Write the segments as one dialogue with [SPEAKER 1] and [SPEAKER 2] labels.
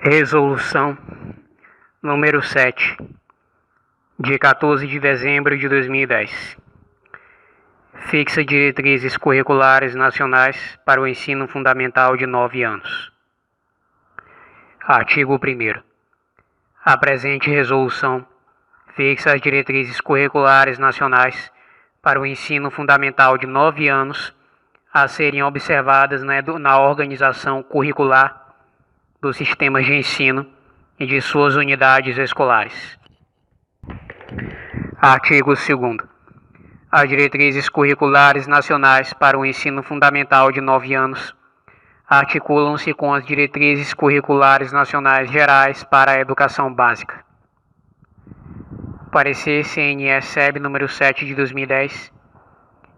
[SPEAKER 1] Resolução número 7, de 14 de dezembro de 2010. Fixa diretrizes curriculares nacionais para o ensino fundamental de 9 anos. Artigo 1º. A presente resolução fixa as diretrizes curriculares nacionais para o ensino fundamental de 9 anos a serem observadas na organização curricular dos sistemas de ensino e de suas unidades escolares. Artigo 2º. As diretrizes curriculares nacionais para o ensino fundamental de 9 anos articulam-se com as diretrizes curriculares nacionais gerais para a educação básica. Parecer CNE-SEB número 7 de 2010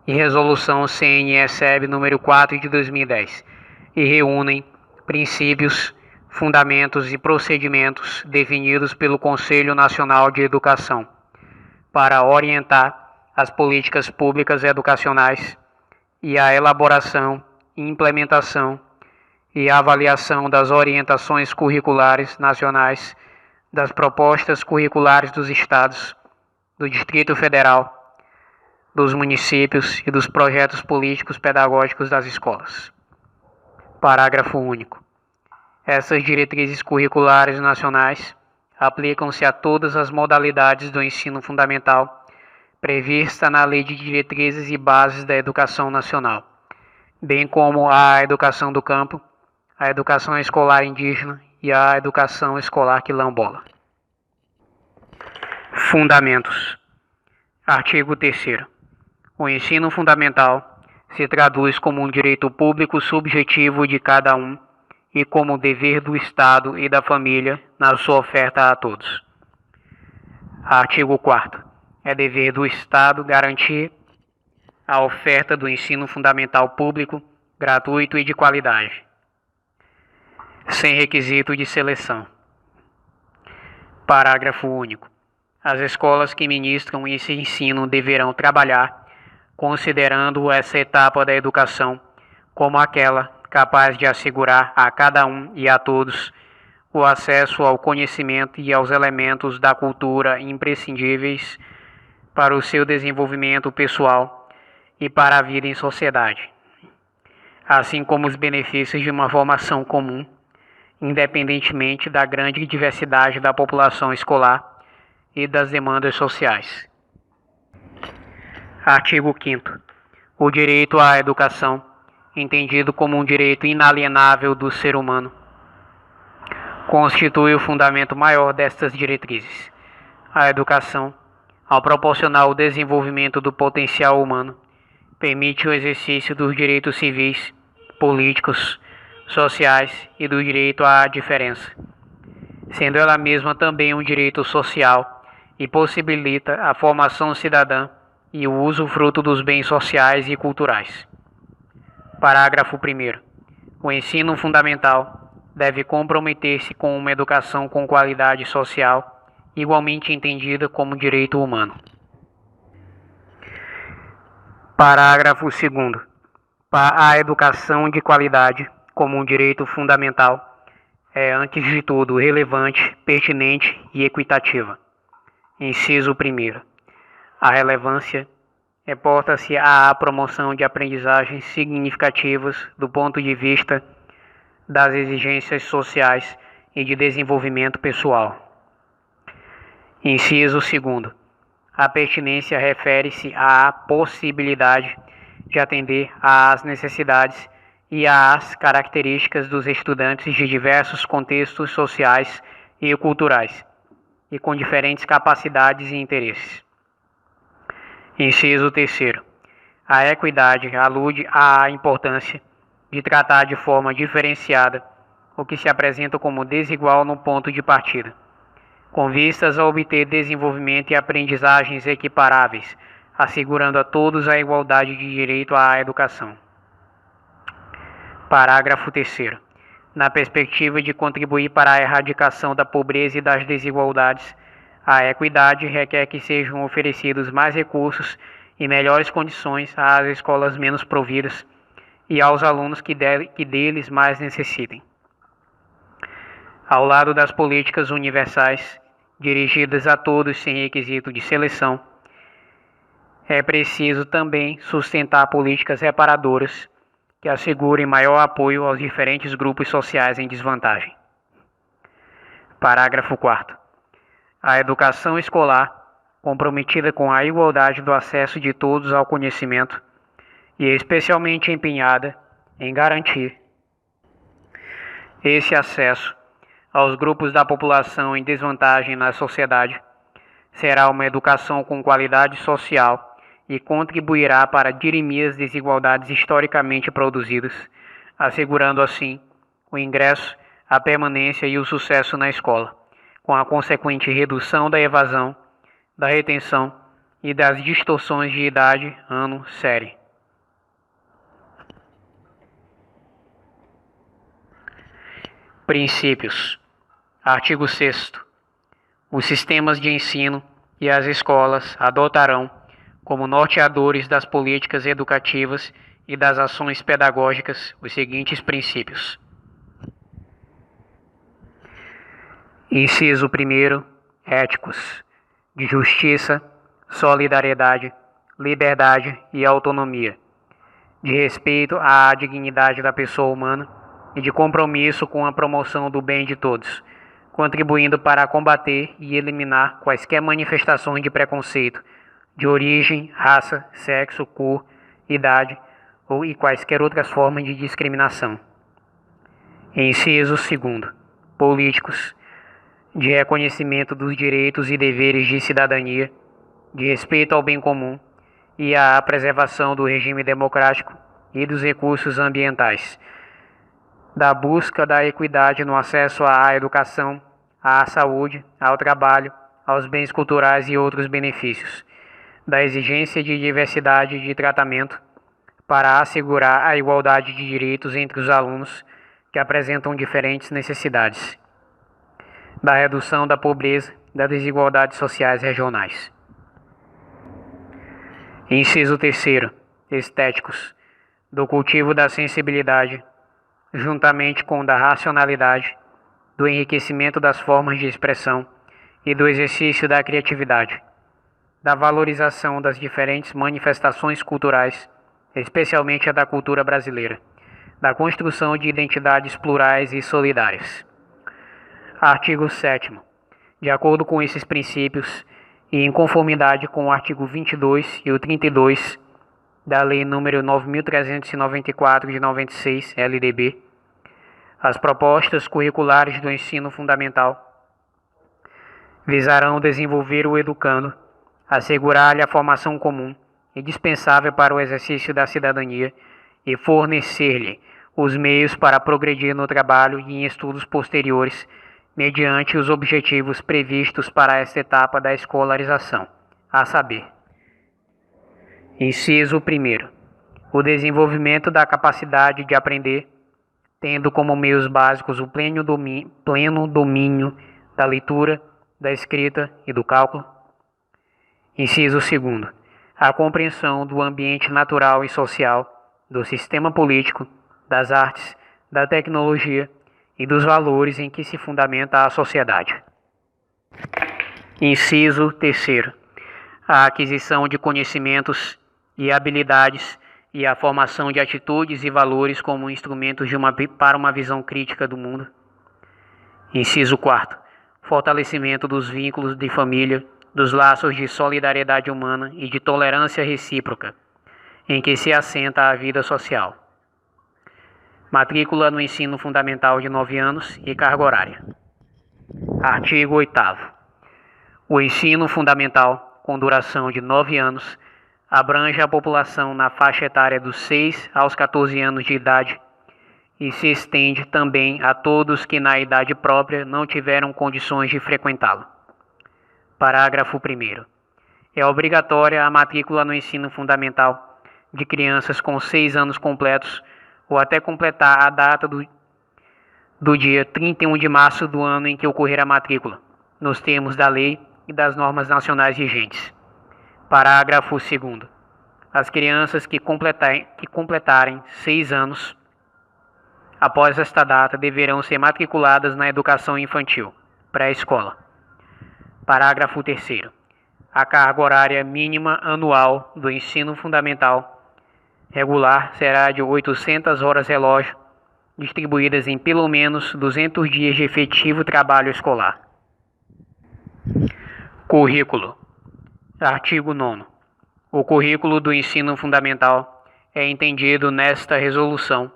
[SPEAKER 1] e Resolução CNE-SEB número 4 de 2010 e reúnem princípios, fundamentos e procedimentos definidos pelo Conselho Nacional de Educação para orientar as políticas públicas educacionais e a elaboração, implementação e avaliação das orientações curriculares nacionais, das propostas curriculares dos estados, do Distrito Federal, dos municípios e dos projetos políticos pedagógicos das escolas. Parágrafo único. Essas diretrizes curriculares nacionais aplicam-se a todas as modalidades do ensino fundamental prevista na Lei de Diretrizes e Bases da Educação Nacional, bem como à educação do campo, à educação escolar indígena e à educação escolar quilombola. Fundamentos. Artigo 3º. O ensino fundamental se traduz como um direito público subjetivo de cada um e como dever do Estado e da família na sua oferta a todos. Artigo 4º. É dever do Estado garantir a oferta do ensino fundamental público, gratuito e de qualidade, sem requisito de seleção. Parágrafo único. As escolas que ministram esse ensino deverão trabalhar, considerando essa etapa da educação como aquela capaz de assegurar a cada um e a todos o acesso ao conhecimento e aos elementos da cultura imprescindíveis para o seu desenvolvimento pessoal e para a vida em sociedade, assim como os benefícios de uma formação comum, independentemente da grande diversidade da população escolar e das demandas sociais. Artigo 5º. O direito à educação, entendido como um direito inalienável do ser humano, constitui o fundamento maior destas diretrizes. A educação, ao proporcionar o desenvolvimento do potencial humano, permite o exercício dos direitos civis, políticos, sociais e do direito à diferença, sendo ela mesma também um direito social e possibilita a formação cidadã e o usufruto dos bens sociais e culturais. Parágrafo 1º. O ensino fundamental deve comprometer-se com uma educação com qualidade social, igualmente entendida como direito humano. Parágrafo 2º. A educação de qualidade, como um direito fundamental, é, antes de tudo, relevante, pertinente e equitativa. Inciso 1º. A relevância reporta-se à promoção de aprendizagens significativas do ponto de vista das exigências sociais e de desenvolvimento pessoal. Inciso 2º. A pertinência refere-se à possibilidade de atender às necessidades e às características dos estudantes de diversos contextos sociais e culturais, e com diferentes capacidades e interesses. Inciso 3º. A equidade alude à importância de tratar de forma diferenciada o que se apresenta como desigual no ponto de partida, com vistas a obter desenvolvimento e aprendizagens equiparáveis, assegurando a todos a igualdade de direito à educação. Parágrafo 3º. Na perspectiva de contribuir para a erradicação da pobreza e das desigualdades, a equidade requer que sejam oferecidos mais recursos e melhores condições às escolas menos providas e aos alunos que deles mais necessitem. Ao lado das políticas universais, dirigidas a todos sem requisito de seleção, é preciso também sustentar políticas reparadoras que assegurem maior apoio aos diferentes grupos sociais em desvantagem. Parágrafo 4º. A educação escolar, comprometida com a igualdade do acesso de todos ao conhecimento e especialmente empenhada em garantir esse acesso aos grupos da população em desvantagem na sociedade, será uma educação com qualidade social e contribuirá para dirimir as desigualdades historicamente produzidas, assegurando assim o ingresso, a permanência e o sucesso na escola, com a consequente redução da evasão, da retenção e das distorções de idade, ano, série. Princípios. Artigo 6º. Os sistemas de ensino e as escolas adotarão, como norteadores das políticas educativas e das ações pedagógicas, os seguintes princípios. Inciso 1º. Éticos, de justiça, solidariedade, liberdade e autonomia, de respeito à dignidade da pessoa humana e de compromisso com a promoção do bem de todos, contribuindo para combater e eliminar quaisquer manifestações de preconceito de origem, raça, sexo, cor, idade e quaisquer outras formas de discriminação. Inciso 2º. Políticos, de reconhecimento dos direitos e deveres de cidadania, de respeito ao bem comum e à preservação do regime democrático e dos recursos ambientais, da busca da equidade no acesso à educação, à saúde, ao trabalho, aos bens culturais e outros benefícios, da exigência de diversidade de tratamento para assegurar a igualdade de direitos entre os alunos que apresentam diferentes necessidades, da redução da pobreza e das desigualdades sociais regionais. Inciso 3º. Estéticos, do cultivo da sensibilidade, juntamente com da racionalidade, do enriquecimento das formas de expressão e do exercício da criatividade, da valorização das diferentes manifestações culturais, especialmente a da cultura brasileira, da construção de identidades plurais e solidárias. Artigo 7º. De acordo com esses princípios e em conformidade com o artigo 22 e o 32 da Lei nº 9.394 de 96, LDB, as propostas curriculares do ensino fundamental visarão desenvolver o educando, assegurar-lhe a formação comum, indispensável para o exercício da cidadania, e fornecer-lhe os meios para progredir no trabalho e em estudos posteriores, mediante os objetivos previstos para esta etapa da escolarização, a saber: Inciso 1º. O desenvolvimento da capacidade de aprender, tendo como meios básicos o pleno domínio da leitura, da escrita e do cálculo. Inciso 2º. A compreensão do ambiente natural e social, do sistema político, das artes, da tecnologia e dos valores em que se fundamenta a sociedade. Inciso 3º. A aquisição de conhecimentos e habilidades e a formação de atitudes e valores como instrumentos para uma visão crítica do mundo. Inciso 4º. Fortalecimento dos vínculos de família, dos laços de solidariedade humana e de tolerância recíproca, em que se assenta a vida social. Matrícula no ensino fundamental de 9 anos e carga horária. Artigo 8º. O ensino fundamental, com duração de 9 anos, abrange a população na faixa etária dos 6 aos 14 anos de idade e se estende também a todos que na idade própria não tiveram condições de frequentá-lo. Parágrafo 1º. É obrigatória a matrícula no ensino fundamental de crianças com 6 anos completos ou até completar a data do dia 31 de março do ano em que ocorrer a matrícula, nos termos da lei e das normas nacionais vigentes. Parágrafo 2º. As crianças que completarem 6 anos após esta data, deverão ser matriculadas na educação infantil, pré-escola. Parágrafo 3º. A carga horária mínima anual do ensino fundamental regular será de 800 horas relógio, distribuídas em pelo menos 200 dias de efetivo trabalho escolar. Currículo. Artigo 9º. O currículo do ensino fundamental é entendido nesta resolução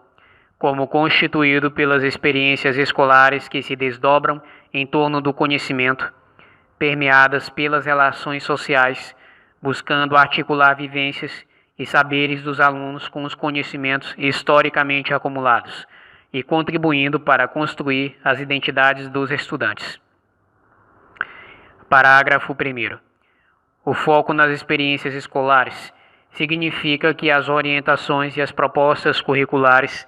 [SPEAKER 1] como constituído pelas experiências escolares que se desdobram em torno do conhecimento, permeadas pelas relações sociais, buscando articular vivências e saberes dos alunos com os conhecimentos historicamente acumulados e contribuindo para construir as identidades dos estudantes. Parágrafo 1º. O foco nas experiências escolares significa que as orientações e as propostas curriculares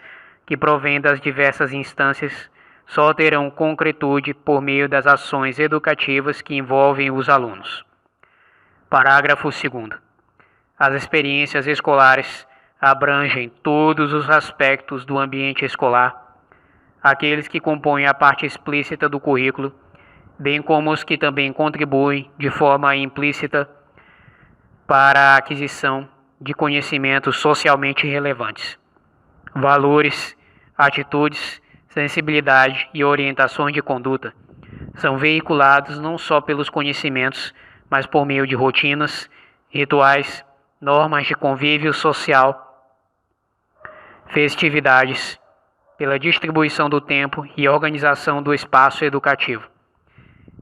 [SPEAKER 1] que provêm das diversas instâncias só terão concretude por meio das ações educativas que envolvem os alunos. Parágrafo 2º. As experiências escolares abrangem todos os aspectos do ambiente escolar, aqueles que compõem a parte explícita do currículo, bem como os que também contribuem de forma implícita para a aquisição de conhecimentos socialmente relevantes. Valores, atitudes, sensibilidade e orientações de conduta são veiculados não só pelos conhecimentos, mas por meio de rotinas, rituais, normas de convívio social, festividades, pela distribuição do tempo e organização do espaço educativo,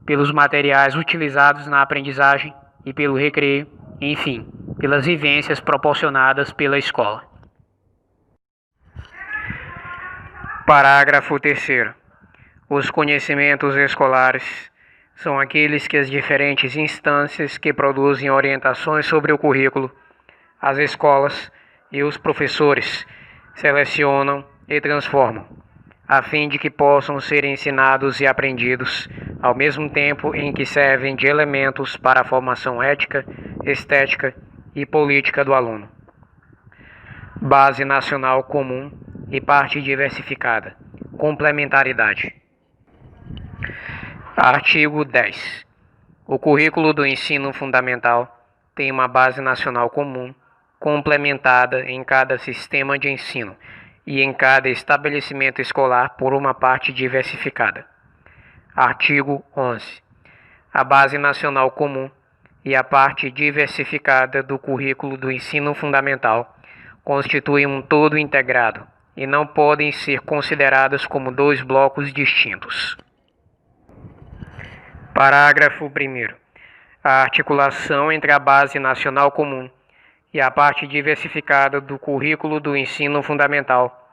[SPEAKER 1] pelos materiais utilizados na aprendizagem e pelo recreio, enfim, pelas vivências proporcionadas pela escola. Parágrafo 3º. Os conhecimentos escolares são aqueles que as diferentes instâncias que produzem orientações sobre o currículo, as escolas e os professores selecionam e transformam, a fim de que possam ser ensinados e aprendidos, ao mesmo tempo em que servem de elementos para a formação ética, estética e política do aluno. Base nacional comum e parte diversificada. Complementaridade. Artigo 10. O currículo do ensino fundamental tem uma base nacional comum, complementada em cada sistema de ensino e em cada estabelecimento escolar por uma parte diversificada. Artigo 11. A base nacional comum e a parte diversificada do currículo do ensino fundamental constituem um todo integrado e não podem ser consideradas como dois blocos distintos. Parágrafo 1º. A articulação entre a base nacional comum e a parte diversificada do currículo do ensino fundamental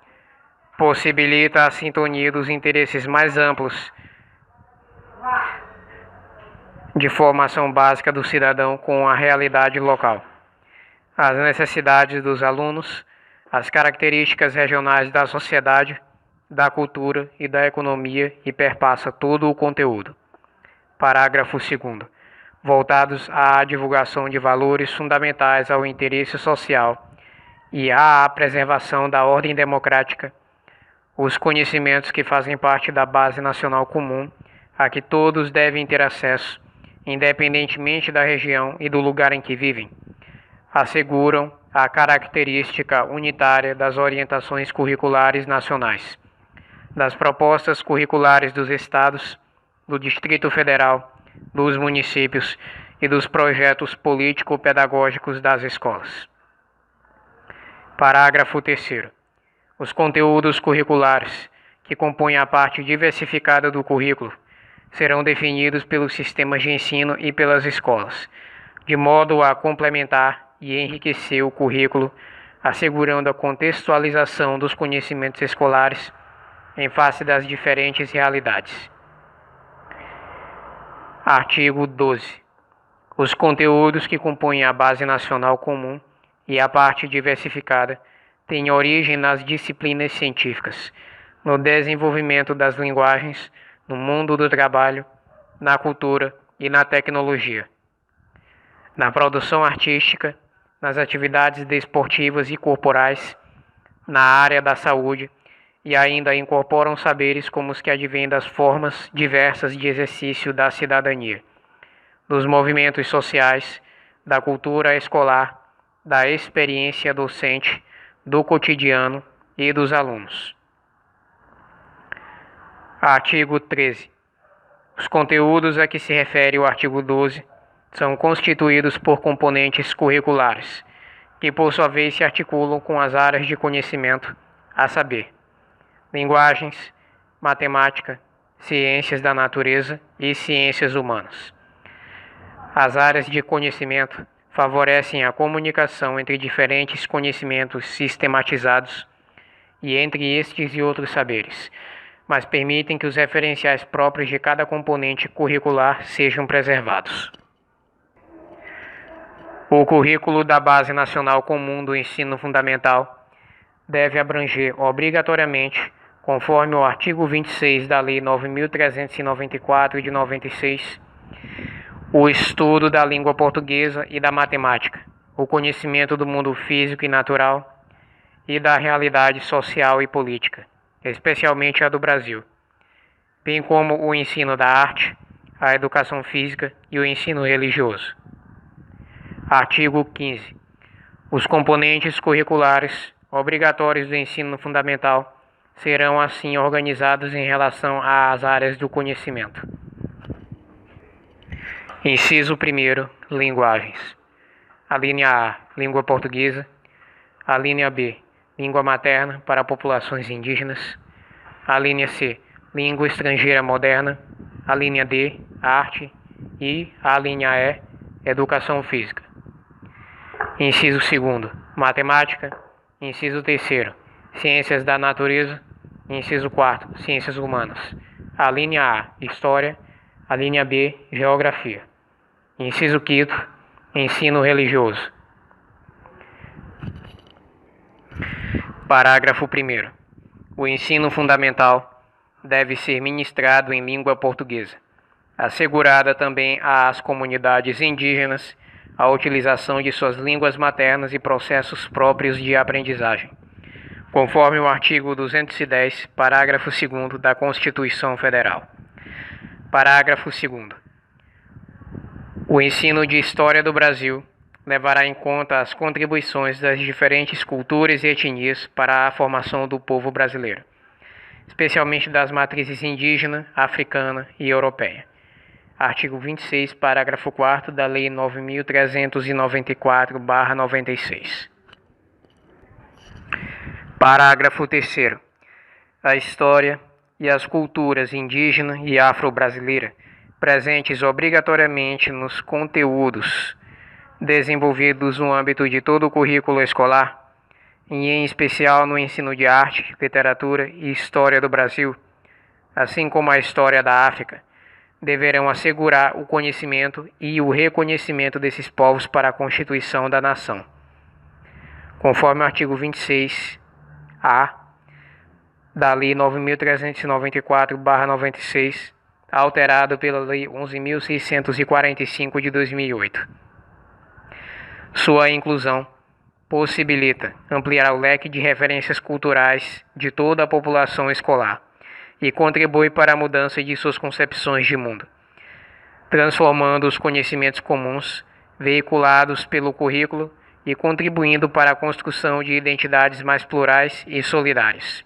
[SPEAKER 1] possibilita a sintonia dos interesses mais amplos de formação básica do cidadão com a realidade local, as necessidades dos alunos, as características regionais da sociedade, da cultura e da economia e perpassa todo o conteúdo. Parágrafo 2º. Voltados à divulgação de valores fundamentais ao interesse social e à preservação da ordem democrática, os conhecimentos que fazem parte da base nacional comum, a que todos devem ter acesso, independentemente da região e do lugar em que vivem, asseguram a característica unitária das orientações curriculares nacionais, das propostas curriculares dos estados, do Distrito Federal, dos municípios e dos projetos político-pedagógicos das escolas. Parágrafo 3º. Os conteúdos curriculares, que compõem a parte diversificada do currículo, serão definidos pelos sistemas de ensino e pelas escolas, de modo a complementar e enriquecer o currículo, assegurando a contextualização dos conhecimentos escolares em face das diferentes realidades. Artigo 12. Os conteúdos que compõem a base nacional comum e a parte diversificada têm origem nas disciplinas científicas, no desenvolvimento das linguagens, no mundo do trabalho, na cultura e na tecnologia, na produção artística, nas atividades desportivas e corporais, na área da saúde e ainda incorporam saberes como os que advêm das formas diversas de exercício da cidadania, dos movimentos sociais, da cultura escolar, da experiência docente, do cotidiano e dos alunos. Artigo 13. Os conteúdos a que se refere o artigo 12 são constituídos por componentes curriculares, que por sua vez se articulam com as áreas de conhecimento, a saber, linguagens, matemática, ciências da natureza e ciências humanas. As áreas de conhecimento favorecem a comunicação entre diferentes conhecimentos sistematizados e entre estes e outros saberes, mas permitem que os referenciais próprios de cada componente curricular sejam preservados. O currículo da Base Nacional Comum do Ensino Fundamental deve abranger obrigatoriamente, conforme o artigo 26 da Lei 9.394 de 96, o estudo da língua portuguesa e da matemática, o conhecimento do mundo físico e natural e da realidade social e política, especialmente a do Brasil, bem como o ensino da arte, a educação física e o ensino religioso. Artigo 15. Os componentes curriculares obrigatórios do ensino fundamental serão assim organizados em relação às áreas do conhecimento. Inciso 1. Linguagens. A linha A, língua portuguesa. A linha B, língua materna para populações indígenas. A linha C, língua estrangeira moderna. A linha D, arte. E a linha E, educação física. Inciso 2. Matemática. Inciso 3. Ciências da natureza. Inciso 4. Ciências humanas. A linha A, história. A linha B, geografia. Inciso 5. Ensino religioso. Parágrafo 1º. O ensino fundamental deve ser ministrado em língua portuguesa, assegurada também às comunidades indígenas a utilização de suas línguas maternas e processos próprios de aprendizagem, conforme o artigo 210, parágrafo 2º da Constituição Federal. Parágrafo 2º. O ensino de História do Brasil levará em conta as contribuições das diferentes culturas e etnias para a formação do povo brasileiro, especialmente das matrizes indígena, africana e europeia. Artigo 26, parágrafo 4º da Lei 9.394/96. Parágrafo 3º. A história e as culturas indígena e afro-brasileira, presentes obrigatoriamente nos conteúdos desenvolvidos no âmbito de todo o currículo escolar, e em especial no ensino de arte, literatura e história do Brasil, assim como a história da África, deverão assegurar o conhecimento e o reconhecimento desses povos para a constituição da nação, conforme o artigo 26-A da Lei 9.394/96, alterado pela Lei 11.645 de 2008. Sua inclusão possibilita ampliar o leque de referências culturais de toda a população escolar e contribui para a mudança de suas concepções de mundo, transformando os conhecimentos comuns veiculados pelo currículo e contribuindo para a construção de identidades mais plurais e solidárias.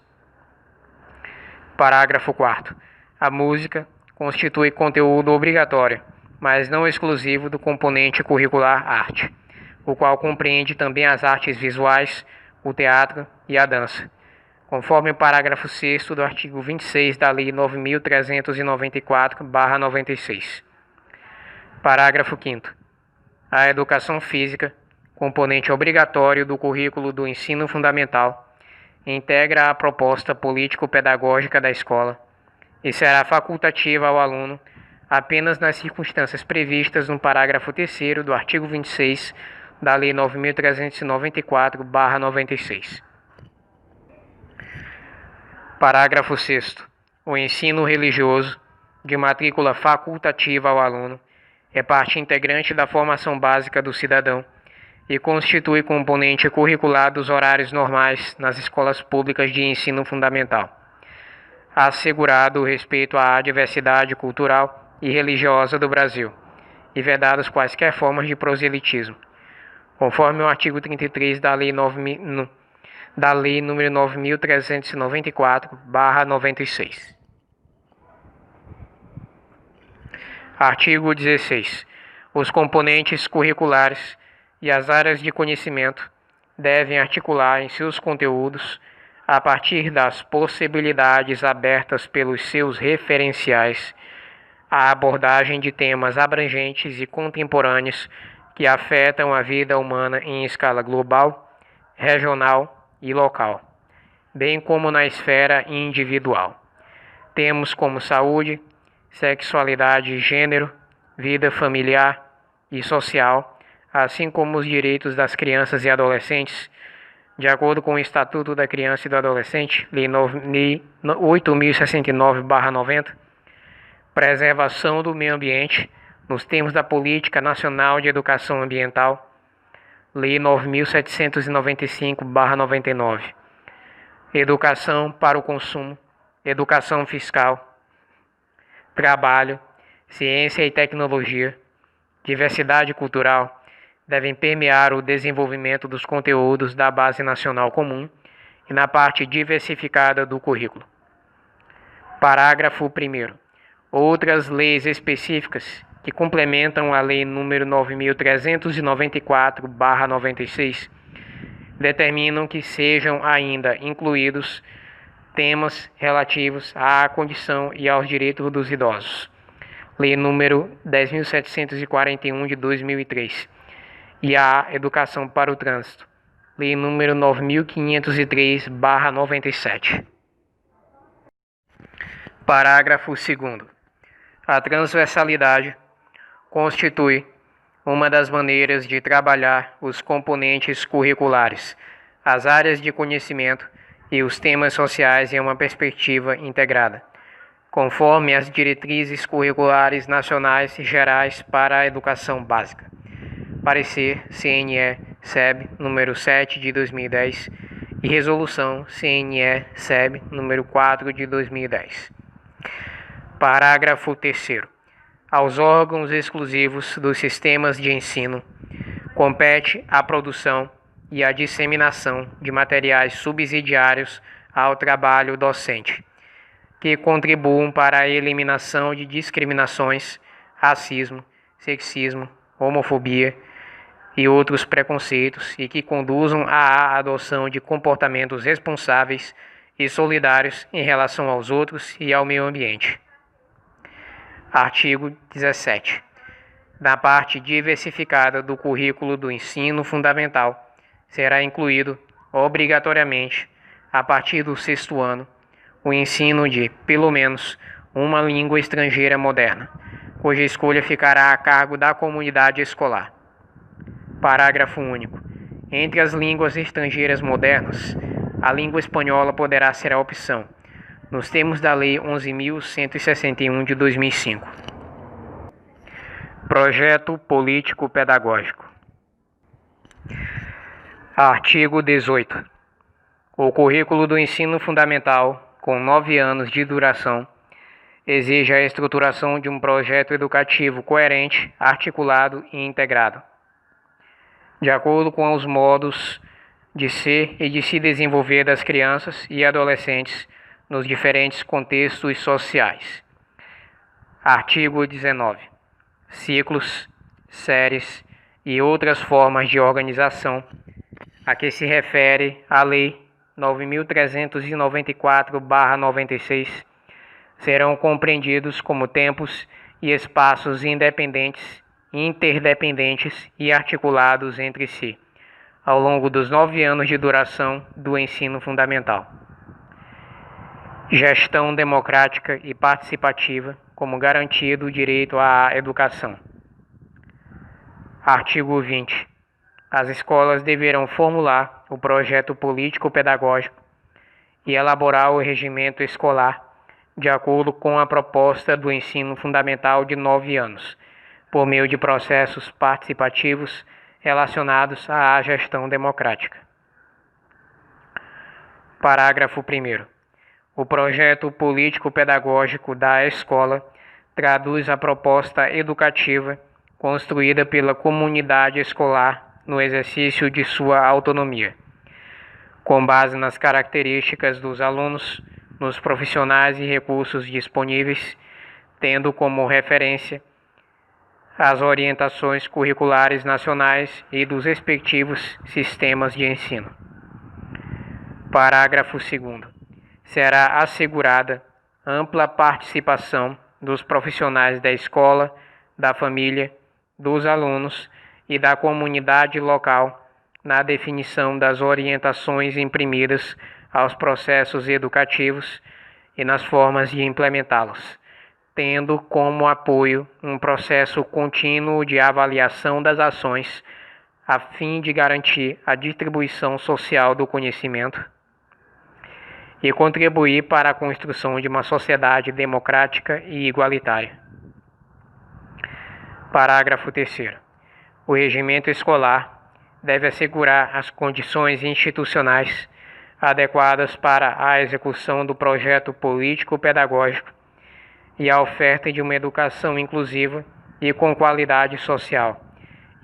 [SPEAKER 1] Parágrafo 4º. A música constitui conteúdo obrigatório, mas não exclusivo do componente curricular arte, o qual compreende também as artes visuais, o teatro e a dança, conforme o parágrafo 6º do artigo 26 da Lei 9.394/96. Parágrafo 5º. A educação física, componente obrigatório do currículo do ensino fundamental, integra a proposta político-pedagógica da escola e será facultativa ao aluno apenas nas circunstâncias previstas no parágrafo 3º do artigo 26 da Lei 9.394/96. Parágrafo 6º. O ensino religioso, de matrícula facultativa ao aluno, é parte integrante da formação básica do cidadão e constitui componente curricular dos horários normais nas escolas públicas de ensino fundamental, assegurado o respeito à diversidade cultural e religiosa do Brasil, e vedadas quaisquer formas de proselitismo, conforme o artigo 33 da Lei nº 9.394/96. Artigo 16. Os componentes curriculares e as áreas de conhecimento devem articular em seus conteúdos, a partir das possibilidades abertas pelos seus referenciais, a abordagem de temas abrangentes e contemporâneos que afetam a vida humana em escala global, regional e local, bem como na esfera individual. Temos como saúde, sexualidade e gênero, vida familiar e social, assim como os direitos das crianças e adolescentes, de acordo com o Estatuto da Criança e do Adolescente, Lei 8.069/90, preservação do meio ambiente, nos termos da Política Nacional de Educação Ambiental, Lei 9.795/99, educação para o consumo, educação fiscal, trabalho, ciência e tecnologia, diversidade cultural, devem permear o desenvolvimento dos conteúdos da Base Nacional Comum e na parte diversificada do currículo. Parágrafo 1º. Outras leis específicas que complementam a Lei nº 9.394/96 determinam que sejam ainda incluídos temas relativos à condição e aos direitos dos idosos, Lei nº 10.741 de 2003, e à educação para o trânsito, Lei nº 9.503/97. Parágrafo 2º. A transversalidade constitui uma das maneiras de trabalhar os componentes curriculares, as áreas de conhecimento e os temas sociais em uma perspectiva integrada, conforme as diretrizes curriculares nacionais gerais para a educação básica. Parecer CNE-SEB número 7 de 2010 e Resolução CNE-SEB número 4 de 2010. Parágrafo 3º. Aos órgãos exclusivos dos sistemas de ensino compete a produção e a disseminação de materiais subsidiários ao trabalho docente, que contribuam para a eliminação de discriminações, racismo, sexismo, homofobia e outros preconceitos e que conduzam à adoção de comportamentos responsáveis e solidários em relação aos outros e ao meio ambiente. Artigo 17. Na parte diversificada do currículo do ensino fundamental, será incluído, obrigatoriamente, a partir do 6º ano, o ensino de, pelo menos, uma língua estrangeira moderna, cuja escolha ficará a cargo da comunidade escolar. Parágrafo único. Entre as línguas estrangeiras modernas, a língua espanhola poderá ser a opção, nos termos da Lei 11.161 de 2005. Projeto Político-Pedagógico. Artigo 18. O currículo do ensino fundamental, com 9 anos de duração, exige a estruturação de um projeto educativo coerente, articulado e integrado, de acordo com os modos de ser e de se desenvolver das crianças e adolescentes nos diferentes contextos sociais. Artigo 19. Ciclos, séries e outras formas de organização a que se refere a Lei 9.394/96 serão compreendidos como tempos e espaços independentes, interdependentes e articulados entre si, ao longo dos 9 anos de duração do ensino fundamental. Gestão democrática e participativa como garantia do direito à educação. Artigo 20. As escolas deverão formular o projeto político-pedagógico e elaborar o regimento escolar de acordo com a proposta do ensino fundamental de 9 anos, por meio de processos participativos relacionados à gestão democrática. Parágrafo 1º. O projeto político-pedagógico da escola traduz a proposta educativa construída pela comunidade escolar no exercício de sua autonomia, com base nas características dos alunos, nos profissionais e recursos disponíveis, tendo como referência as orientações curriculares nacionais e dos respectivos sistemas de ensino. Parágrafo 2º. Será assegurada ampla participação dos profissionais da escola, da família, dos alunos e da comunidade local na definição das orientações imprimidas aos processos educativos e nas formas de implementá-los, tendo como apoio um processo contínuo de avaliação das ações, a fim de garantir a distribuição social do conhecimento e contribuir para a construção de uma sociedade democrática e igualitária. Parágrafo 3º. O regimento escolar deve assegurar as condições institucionais adequadas para a execução do projeto político-pedagógico e a oferta de uma educação inclusiva e com qualidade social,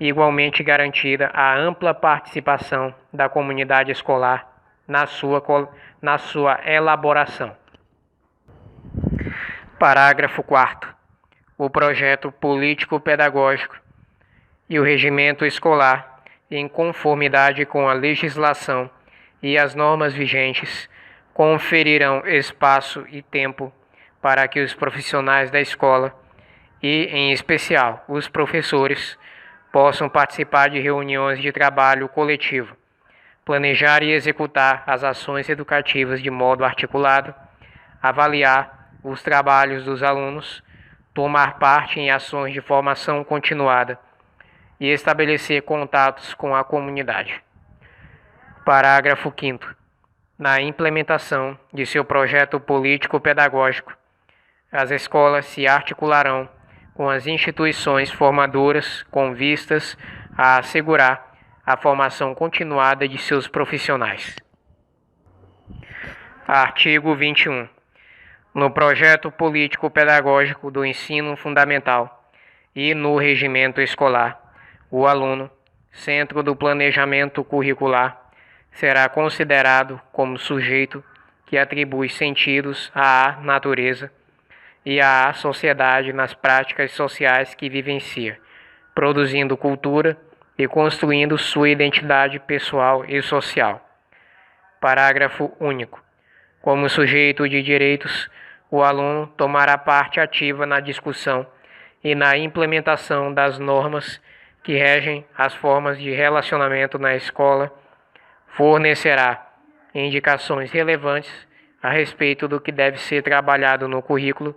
[SPEAKER 1] igualmente garantida a ampla participação da comunidade escolar na sua elaboração. Parágrafo 4º. O projeto político-pedagógico e o regimento escolar, em conformidade com a legislação e as normas vigentes, conferirão espaço e tempo para que os profissionais da escola e, em especial, os professores, possam participar de reuniões de trabalho coletivo, planejar e executar as ações educativas de modo articulado, avaliar os trabalhos dos alunos, tomar parte em ações de formação continuada e estabelecer contatos com a comunidade. Parágrafo 5º. Na implementação de seu projeto político-pedagógico, as escolas se articularão com as instituições formadoras com vistas a assegurar a formação continuada de seus profissionais. Artigo 21. No projeto político-pedagógico do ensino fundamental e no regimento escolar, o aluno, centro do planejamento curricular, será considerado como sujeito que atribui sentidos à natureza e à sociedade nas práticas sociais que vivencia, produzindo cultura e construindo sua identidade pessoal e social. Parágrafo único. Como sujeito de direitos, o aluno tomará parte ativa na discussão e na implementação das normas que regem as formas de relacionamento na escola, fornecerá indicações relevantes a respeito do que deve ser trabalhado no currículo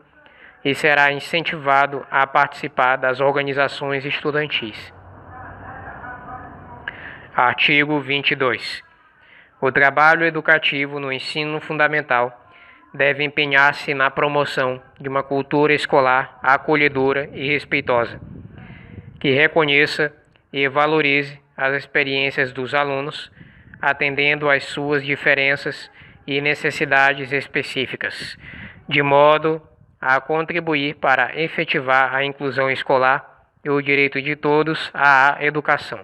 [SPEAKER 1] e será incentivado a participar das organizações estudantis. Artigo 22. O trabalho educativo no ensino fundamental deve empenhar-se na promoção de uma cultura escolar acolhedora e respeitosa, que reconheça e valorize as experiências dos alunos, atendendo às suas diferenças e necessidades específicas, de modo a contribuir para efetivar a inclusão escolar e o direito de todos à educação.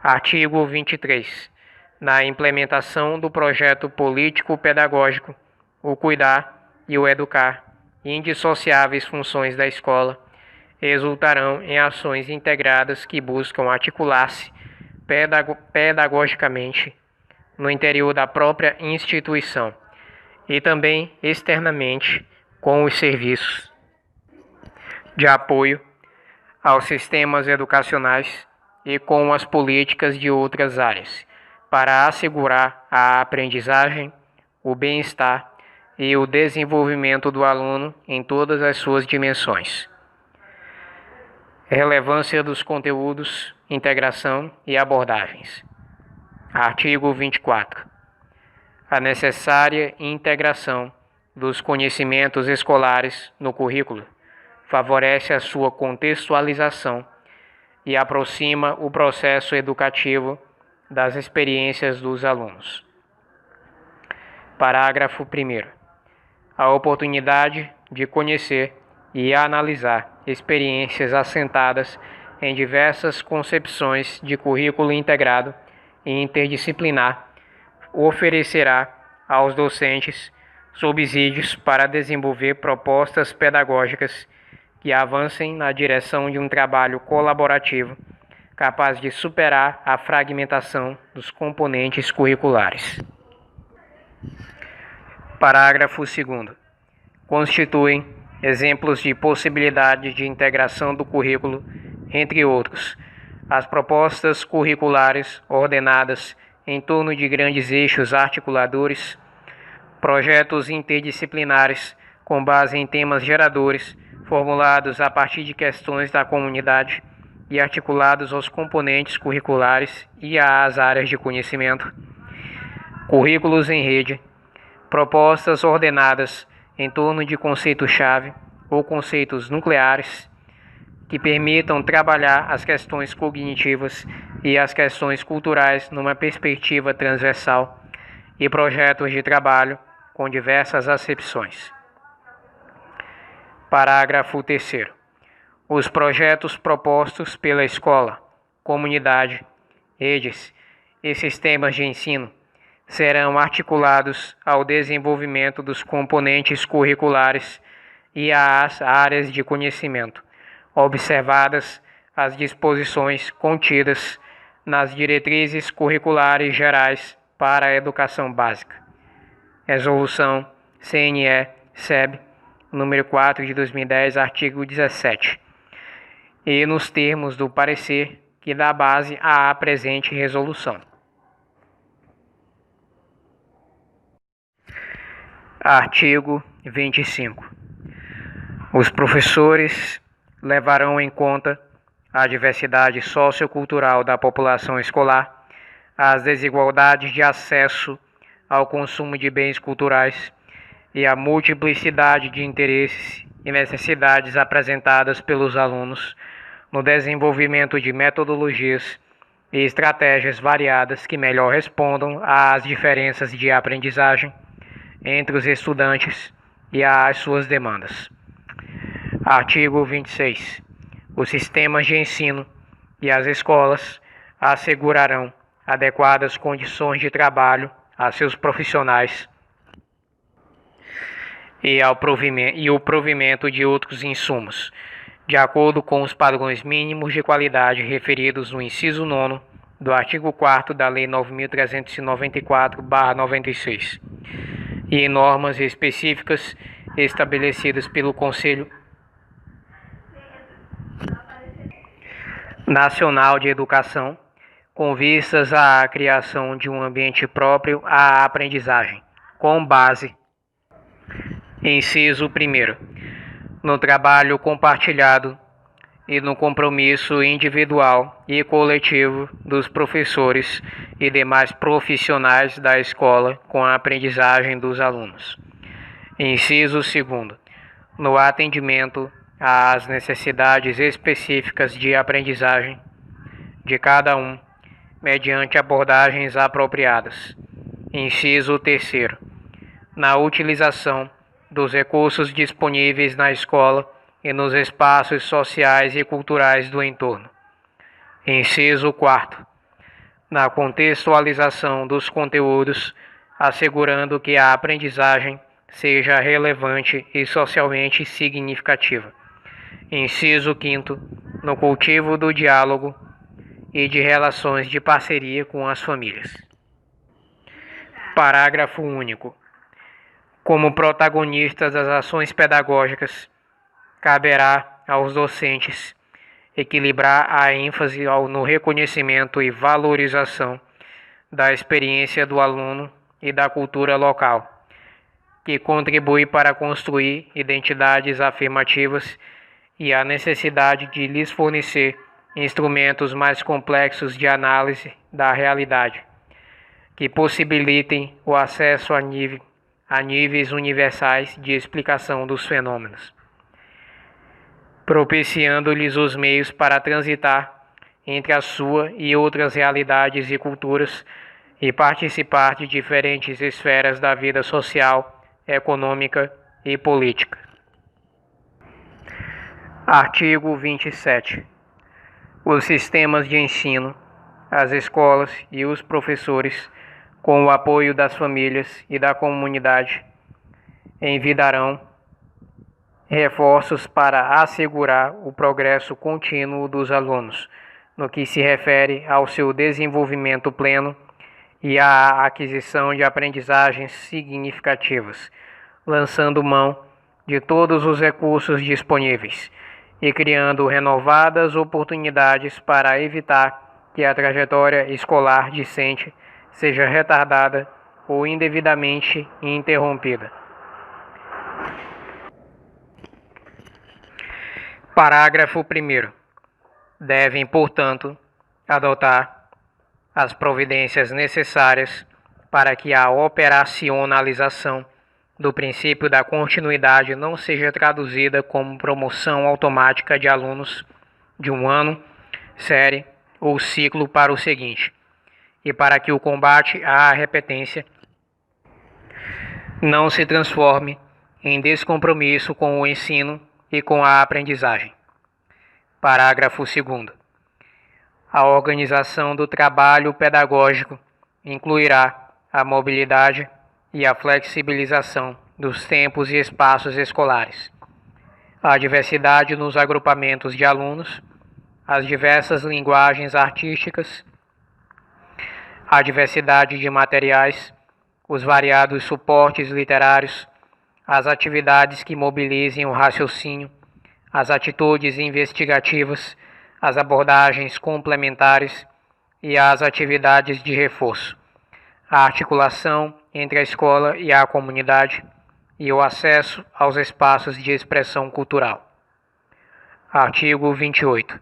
[SPEAKER 1] Artigo 23. Na implementação do projeto político-pedagógico, o cuidar e o educar, indissociáveis funções da escola, resultarão em ações integradas que buscam articular-se pedagogicamente no interior da própria instituição e também externamente com os serviços de apoio aos sistemas educacionais e com as políticas de outras áreas, para assegurar a aprendizagem, o bem-estar e o desenvolvimento do aluno em todas as suas dimensões. Relevância dos conteúdos, integração e abordagens. Artigo 24. A necessária integração dos conhecimentos escolares no currículo favorece a sua contextualização e aproxima o processo educativo das experiências dos alunos. Parágrafo 1º. A oportunidade de conhecer e analisar experiências assentadas em diversas concepções de currículo integrado e interdisciplinar oferecerá aos docentes subsídios para desenvolver propostas pedagógicas que avancem na direção de um trabalho colaborativo capaz de superar a fragmentação dos componentes curriculares. Parágrafo 2º. Constituem exemplos de possibilidade de integração do currículo, entre outros, as propostas curriculares ordenadas em torno de grandes eixos articuladores, projetos interdisciplinares com base em temas geradores, formulados a partir de questões da comunidade e articulados aos componentes curriculares e às áreas de conhecimento, currículos em rede, propostas ordenadas em torno de conceitos-chave ou conceitos nucleares que permitam trabalhar as questões cognitivas e as questões culturais numa perspectiva transversal e projetos de trabalho com diversas acepções. Parágrafo 3º. Os projetos propostos pela escola, comunidade, redes e sistemas de ensino serão articulados ao desenvolvimento dos componentes curriculares e às áreas de conhecimento, observadas as disposições contidas nas diretrizes curriculares gerais para a educação básica. Resolução CNE-SEB, número 4 de 2010, artigo 17, e nos termos do parecer que dá base à presente resolução. Artigo 25. Os professores levarão em conta a diversidade sociocultural da população escolar, as desigualdades de acesso ao consumo de bens culturais e a multiplicidade de interesses e necessidades apresentadas pelos alunos no desenvolvimento de metodologias e estratégias variadas que melhor respondam às diferenças de aprendizagem entre os estudantes e às suas demandas. Artigo 26. Os sistemas de ensino e as escolas assegurarão adequadas condições de trabalho a seus profissionais e o provimento de outros insumos, de acordo com os padrões mínimos de qualidade referidos no inciso 9º do artigo 4º da Lei 9.394/96, e em normas específicas estabelecidas pelo Conselho Nacional de Educação, com vistas à criação de um ambiente próprio à aprendizagem, com base, inciso 1º, no trabalho compartilhado e no compromisso individual e coletivo dos professores e demais profissionais da escola com a aprendizagem dos alunos. Inciso 2º, no atendimento às necessidades específicas de aprendizagem de cada um, mediante abordagens apropriadas. Inciso 3º, na utilização dos recursos disponíveis na escola e nos espaços sociais e culturais do entorno. Inciso 4º, na contextualização dos conteúdos, assegurando que a aprendizagem seja relevante e socialmente significativa. Inciso 5º, no cultivo do diálogo e de relações de parceria com as famílias. Parágrafo único. Como protagonistas das ações pedagógicas, caberá aos docentes equilibrar a ênfase no reconhecimento e valorização da experiência do aluno e da cultura local, que contribui para construir identidades afirmativas, e a necessidade de lhes fornecer instrumentos mais complexos de análise da realidade, que possibilitem o acesso a níveis universais de explicação dos fenômenos, propiciando-lhes os meios para transitar entre a sua e outras realidades e culturas e participar de diferentes esferas da vida social, econômica e política. Artigo 27. Os sistemas de ensino, as escolas e os professores, com o apoio das famílias e da comunidade, envidarão reforços para assegurar o progresso contínuo dos alunos, no que se refere ao seu desenvolvimento pleno e à aquisição de aprendizagens significativas, lançando mão de todos os recursos disponíveis e criando renovadas oportunidades para evitar que a trajetória escolar discente seja retardada ou indevidamente interrompida. Parágrafo 1º. Devem, portanto, adotar as providências necessárias para que a operacionalização do princípio da continuidade não seja traduzida como promoção automática de alunos de um ano, série ou ciclo para o seguinte, e para que o combate à repetência não se transforme em descompromisso com o ensino e com a aprendizagem. Parágrafo 2º. A organização do trabalho pedagógico incluirá a mobilidade e a flexibilização dos tempos e espaços escolares, a diversidade nos agrupamentos de alunos, as diversas linguagens artísticas, a diversidade de materiais, os variados suportes literários, as atividades que mobilizem o raciocínio, as atitudes investigativas, as abordagens complementares e as atividades de reforço, a articulação entre a escola e a comunidade e o acesso aos espaços de expressão cultural. Artigo 28.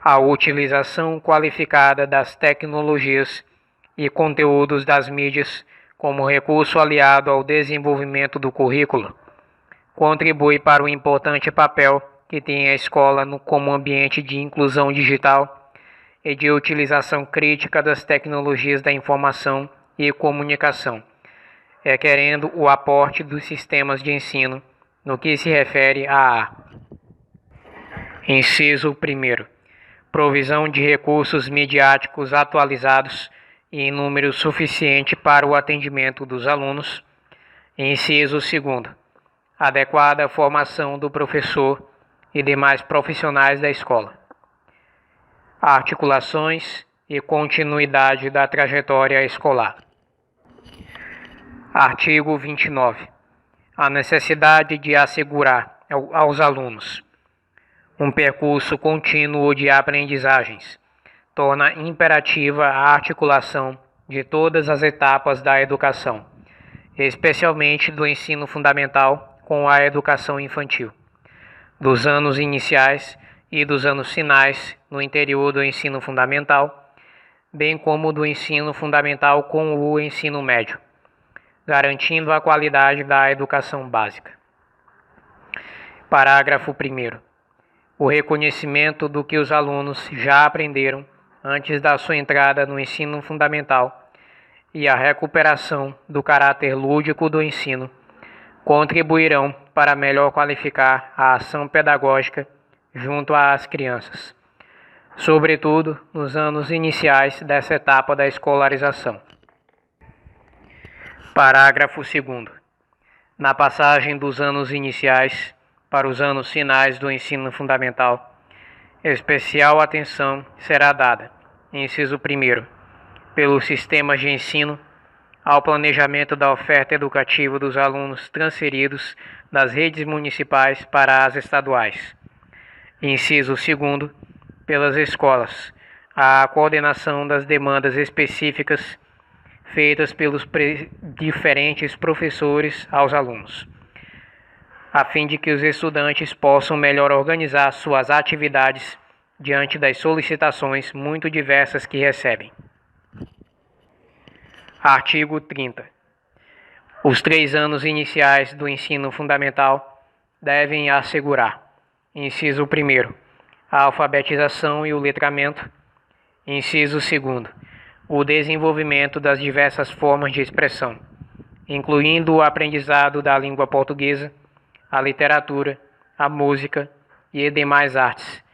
[SPEAKER 1] A utilização qualificada das tecnologias e conteúdos das mídias como recurso aliado ao desenvolvimento do currículo contribui para o importante papel que tem a escola como ambiente de inclusão digital e de utilização crítica das tecnologias da informação e comunicação, requerendo o aporte dos sistemas de ensino no que se refere a Inciso 1º. Provisão de recursos midiáticos atualizados e em número suficiente para o atendimento dos alunos. Inciso 2º. Adequada formação do professor e demais profissionais da escola. Articulações e continuidade da trajetória escolar. Artigo 29. A necessidade de assegurar aos alunos um percurso contínuo de aprendizagens torna imperativa a articulação de todas as etapas da educação, especialmente do ensino fundamental com a educação infantil, dos anos iniciais e dos anos finais no interior do ensino fundamental, bem como do ensino fundamental com o ensino médio, garantindo a qualidade da educação básica. Parágrafo 1º. O reconhecimento do que os alunos já aprenderam antes da sua entrada no ensino fundamental e a recuperação do caráter lúdico do ensino contribuirão para melhor qualificar a ação pedagógica junto às crianças, sobretudo nos anos iniciais dessa etapa da escolarização. Parágrafo 2º. Na passagem dos anos iniciais para os anos finais do ensino fundamental, especial atenção será dada, inciso 1º, pelos sistemas de ensino, ao planejamento da oferta educativa dos alunos transferidos das redes municipais para as estaduais. Inciso 2º, pelas escolas, à coordenação das demandas específicas feitas pelos diferentes professores aos alunos, a fim de que os estudantes possam melhor organizar suas atividades diante das solicitações muito diversas que recebem. Artigo 30. Os 3 anos iniciais do ensino fundamental devem assegurar, inciso 1º, a alfabetização e o letramento. Inciso 2º, o desenvolvimento das diversas formas de expressão, incluindo o aprendizado da língua portuguesa, a literatura, a música e demais artes,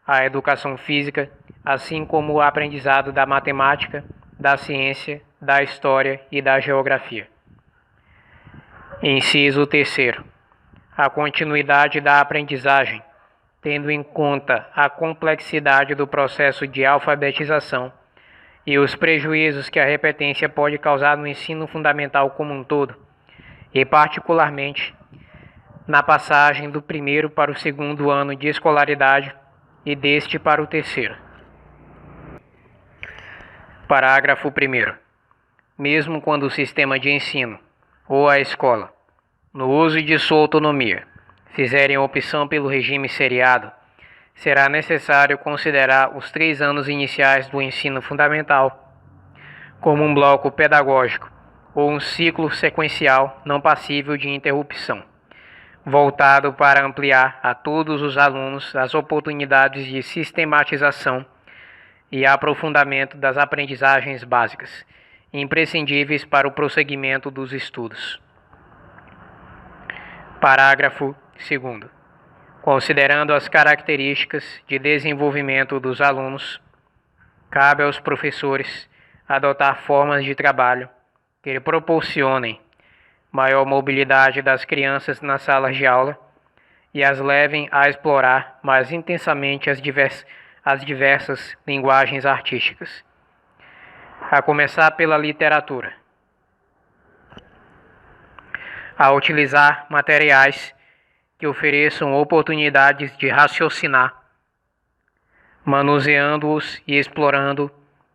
[SPEAKER 1] a educação física, assim como o aprendizado da matemática, da ciência, da história e da geografia. Inciso 3º, a continuidade da aprendizagem, tendo em conta a complexidade do processo de alfabetização e os prejuízos que a repetência pode causar no ensino fundamental como um todo, e particularmente na passagem do primeiro para o segundo ano de escolaridade e deste para o terceiro. Parágrafo 1º. Mesmo quando o sistema de ensino ou a escola, no uso de sua autonomia, fizerem opção pelo regime seriado, será necessário considerar os 3 anos iniciais do ensino fundamental como um bloco pedagógico ou um ciclo sequencial não passível de interrupção, voltado para ampliar a todos os alunos as oportunidades de sistematização e aprofundamento das aprendizagens básicas, imprescindíveis para o prosseguimento dos estudos. Parágrafo 2º. Considerando as características de desenvolvimento dos alunos, cabe aos professores adotar formas de trabalho que lhe proporcionem maior mobilidade das crianças nas salas de aula e as levem a explorar mais intensamente as diversas linguagens artísticas, a começar pela literatura, a utilizar materiais que ofereçam oportunidades de raciocinar, manuseando-os e explorando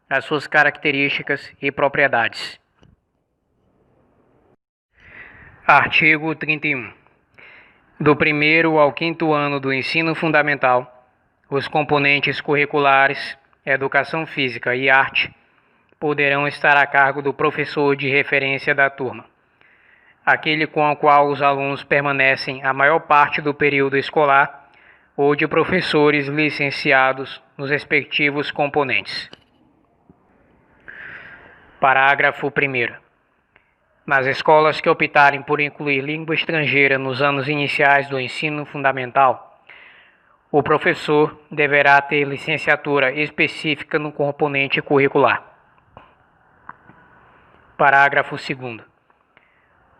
[SPEAKER 1] as suas características e propriedades. Artigo 31. Do 1º ao 5º ano do ensino fundamental, os componentes curriculares, educação física e arte poderão estar a cargo do professor de referência da turma, aquele com o qual os alunos permanecem a maior parte do período escolar, ou de professores licenciados nos respectivos componentes. Parágrafo 1º. Nas escolas que optarem por incluir língua estrangeira nos anos iniciais do ensino fundamental, o professor deverá ter licenciatura específica no componente curricular. Parágrafo 2º.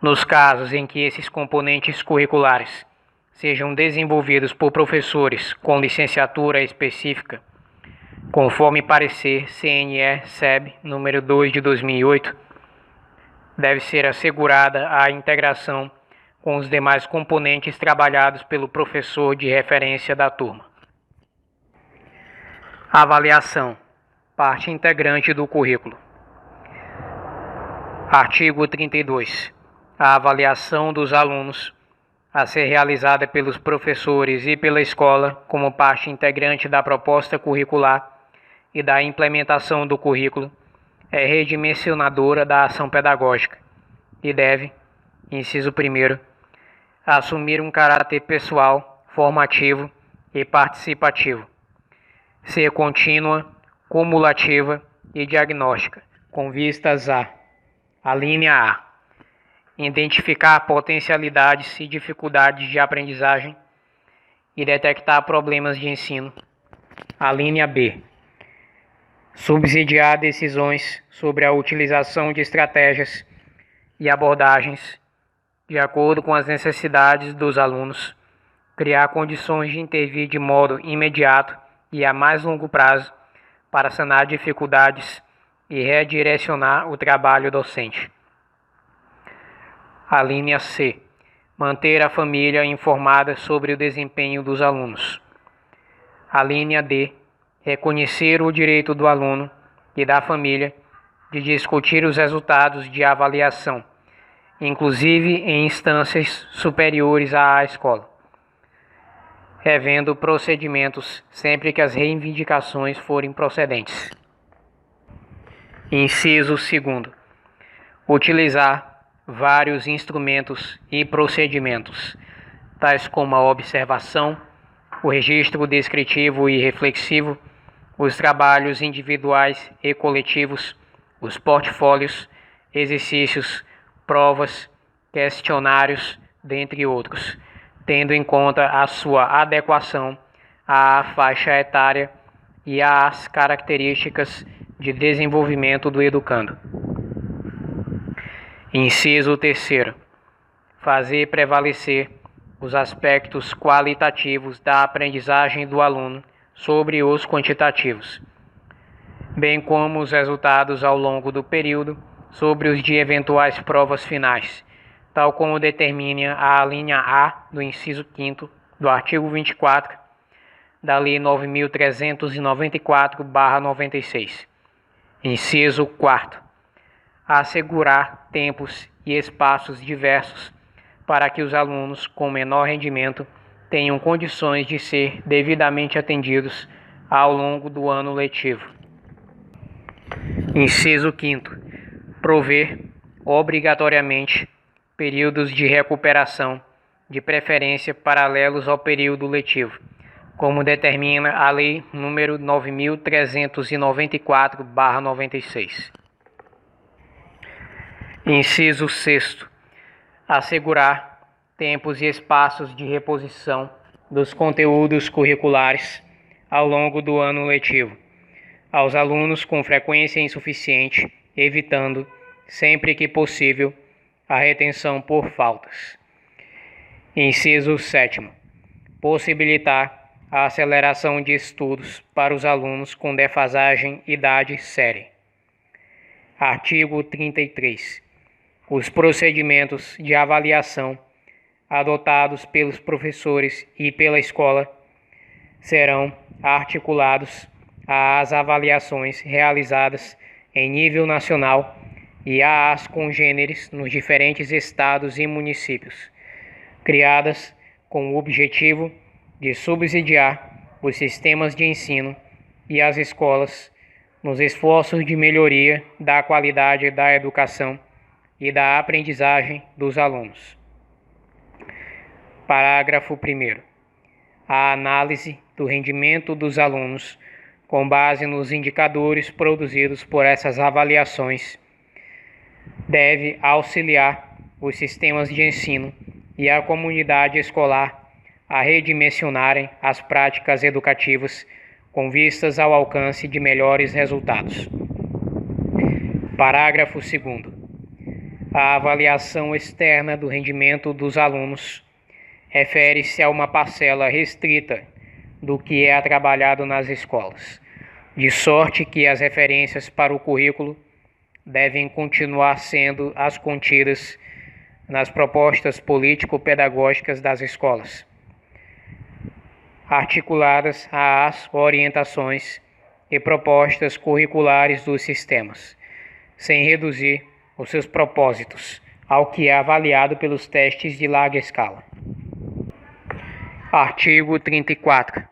[SPEAKER 1] Nos casos em que esses componentes curriculares sejam desenvolvidos por professores com licenciatura específica, conforme parecer CNE-SEB número 2 de 2008, deve ser assegurada a integração com os demais componentes trabalhados pelo professor de referência da turma. Avaliação, parte integrante do currículo. Artigo 32. A avaliação dos alunos, a ser realizada pelos professores e pela escola como parte integrante da proposta curricular e da implementação do currículo, é redimensionadora da ação pedagógica e deve, inciso 1º, assumir um caráter pessoal, formativo e participativo, ser contínua, cumulativa e diagnóstica, com vistas a linha A, identificar potencialidades e dificuldades de aprendizagem e detectar problemas de ensino, a linha B, subsidiar decisões sobre a utilização de estratégias e abordagens de acordo com as necessidades dos alunos, criar condições de intervir de modo imediato e a mais longo prazo para sanar dificuldades e redirecionar o trabalho docente. A linha C. Manter a família informada sobre o desempenho dos alunos. A linha D. Reconhecer o direito do aluno e da família de discutir os resultados de avaliação, inclusive em instâncias superiores à escola, revendo procedimentos sempre que as reivindicações forem procedentes. Inciso 2º. Utilizar vários instrumentos e procedimentos, tais como a observação, o registro descritivo e reflexivo, os trabalhos individuais e coletivos, os portfólios, exercícios, provas, questionários, dentre outros, tendo em conta a sua adequação à faixa etária e às características de desenvolvimento do educando. Inciso 3º. Fazer prevalecer os aspectos qualitativos da aprendizagem do aluno sobre os quantitativos, bem como os resultados ao longo do período sobre os de eventuais provas finais, tal como determina a linha A do inciso 5º do artigo 24 da Lei 9.394/96. Inciso 4º. Assegurar tempos e espaços diversos para que os alunos com menor rendimento tenham condições de ser devidamente atendidos ao longo do ano letivo. Inciso 5º. Prover obrigatoriamente períodos de recuperação, de preferência paralelos ao período letivo, como determina a Lei nº 9.394/96. Inciso 6º. Assegurar tempos e espaços de reposição dos conteúdos curriculares ao longo do ano letivo aos alunos com frequência insuficiente, evitando, sempre que possível, a retenção por faltas. Inciso 7º. Possibilitar a aceleração de estudos para os alunos com defasagem idade séria. Artigo 33. Os procedimentos de avaliação adotados pelos professores e pela escola serão articulados às avaliações realizadas em nível nacional e às congêneres nos diferentes estados e municípios, criadas com o objetivo de subsidiar os sistemas de ensino e as escolas nos esforços de melhoria da qualidade da educação e da aprendizagem dos alunos. Parágrafo 1º. A análise do rendimento dos alunos, com base nos indicadores produzidos por essas avaliações, deve auxiliar os sistemas de ensino e a comunidade escolar a redimensionarem as práticas educativas com vistas ao alcance de melhores resultados. Parágrafo 2º. A avaliação externa do rendimento dos alunos refere-se a uma parcela restrita do que é trabalhado nas escolas, de sorte que as referências para o currículo devem continuar sendo as contidas nas propostas político-pedagógicas das escolas, articuladas às orientações e propostas curriculares dos sistemas, sem reduzir os seus propósitos ao que é avaliado pelos testes de larga escala. Artigo 34.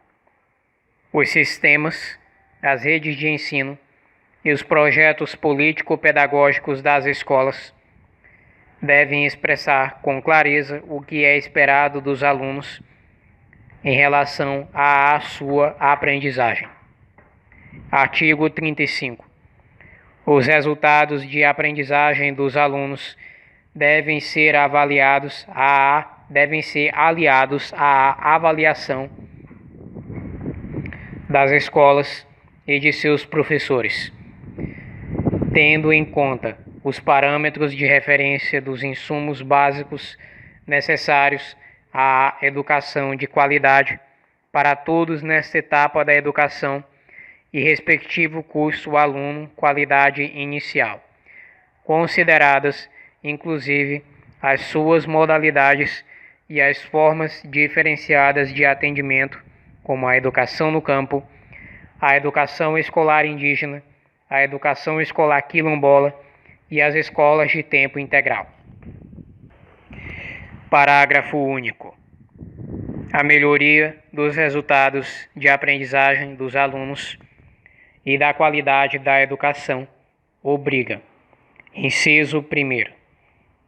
[SPEAKER 1] Os sistemas, as redes de ensino e os projetos político-pedagógicos das escolas devem expressar com clareza o que é esperado dos alunos em relação à sua aprendizagem. Artigo 35. Os resultados de aprendizagem dos alunos devem ser aliados à avaliação das escolas e de seus professores, tendo em conta os parâmetros de referência dos insumos básicos necessários à educação de qualidade para todos nesta etapa da educação e respectivo curso aluno qualidade inicial, consideradas inclusive as suas modalidades e as formas diferenciadas de atendimento, como a educação no campo, a educação escolar indígena, a educação escolar quilombola e as escolas de tempo integral. Parágrafo único. A melhoria dos resultados de aprendizagem dos alunos e da qualidade da educação obriga, inciso 1º,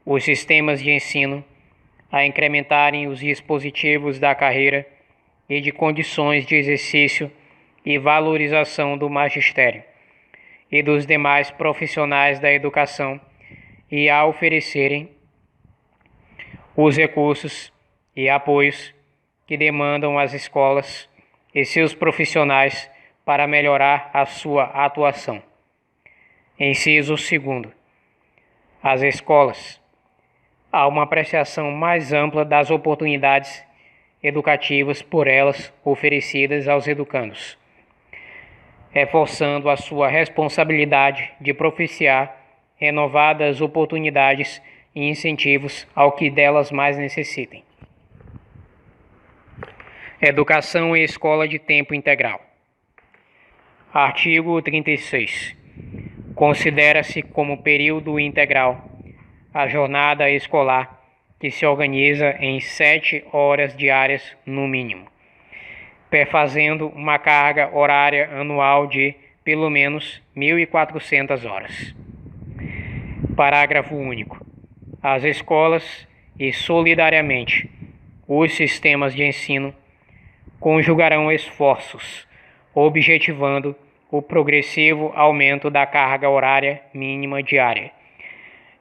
[SPEAKER 1] os sistemas de ensino a incrementarem os dispositivos da carreira e de condições de exercício e valorização do magistério e dos demais profissionais da educação, e a oferecerem os recursos e apoios que demandam as escolas e seus profissionais para melhorar a sua atuação. Inciso 2. As escolas. Há uma apreciação mais ampla das oportunidades educativas por elas oferecidas aos educandos, reforçando a sua responsabilidade de propiciar renovadas oportunidades e incentivos ao que delas mais necessitem. Educação e escola de tempo integral. Artigo 36. Considera-se como período integral a jornada escolar que se organiza em 7 horas diárias no mínimo, perfazendo uma carga horária anual de pelo menos 1.400 horas. Parágrafo único. As escolas e, solidariamente, os sistemas de ensino conjugarão esforços, objetivando o progressivo aumento da carga horária mínima diária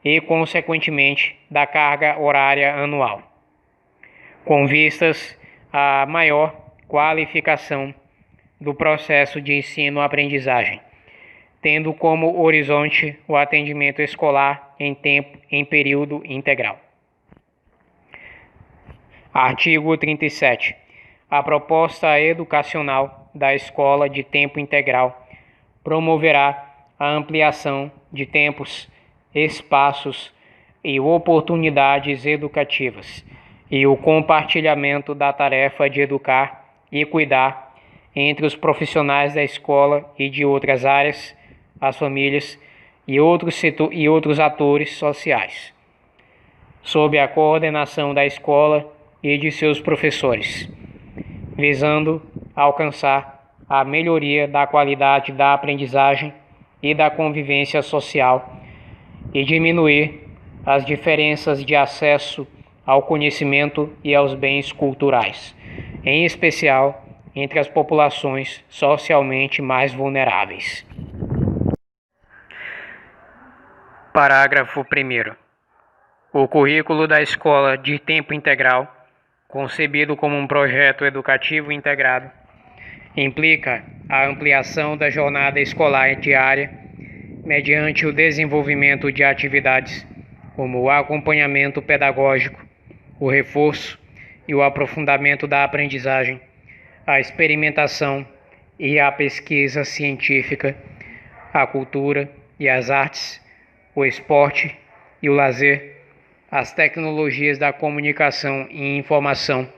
[SPEAKER 1] e, consequentemente, da carga horária anual, com vistas à maior qualificação do processo de ensino-aprendizagem, tendo como horizonte o atendimento escolar em período integral. Artigo 37. A proposta educacional da escola de tempo integral promoverá a ampliação de tempos, espaços e oportunidades educativas e o compartilhamento da tarefa de educar e cuidar entre os profissionais da escola e de outras áreas, as famílias e outros atores sociais, sob a coordenação da escola e de seus professores, visando alcançar a melhoria da qualidade da aprendizagem e da convivência social e diminuir as diferenças de acesso ao conhecimento e aos bens culturais, em especial entre as populações socialmente mais vulneráveis. Parágrafo 1º. O currículo da escola de tempo integral, concebido como um projeto educativo integrado, implica a ampliação da jornada escolar diária mediante o desenvolvimento de atividades como o acompanhamento pedagógico, o reforço e o aprofundamento da aprendizagem, a experimentação e a pesquisa científica, a cultura e as artes, o esporte e o lazer, as tecnologias da comunicação e informação,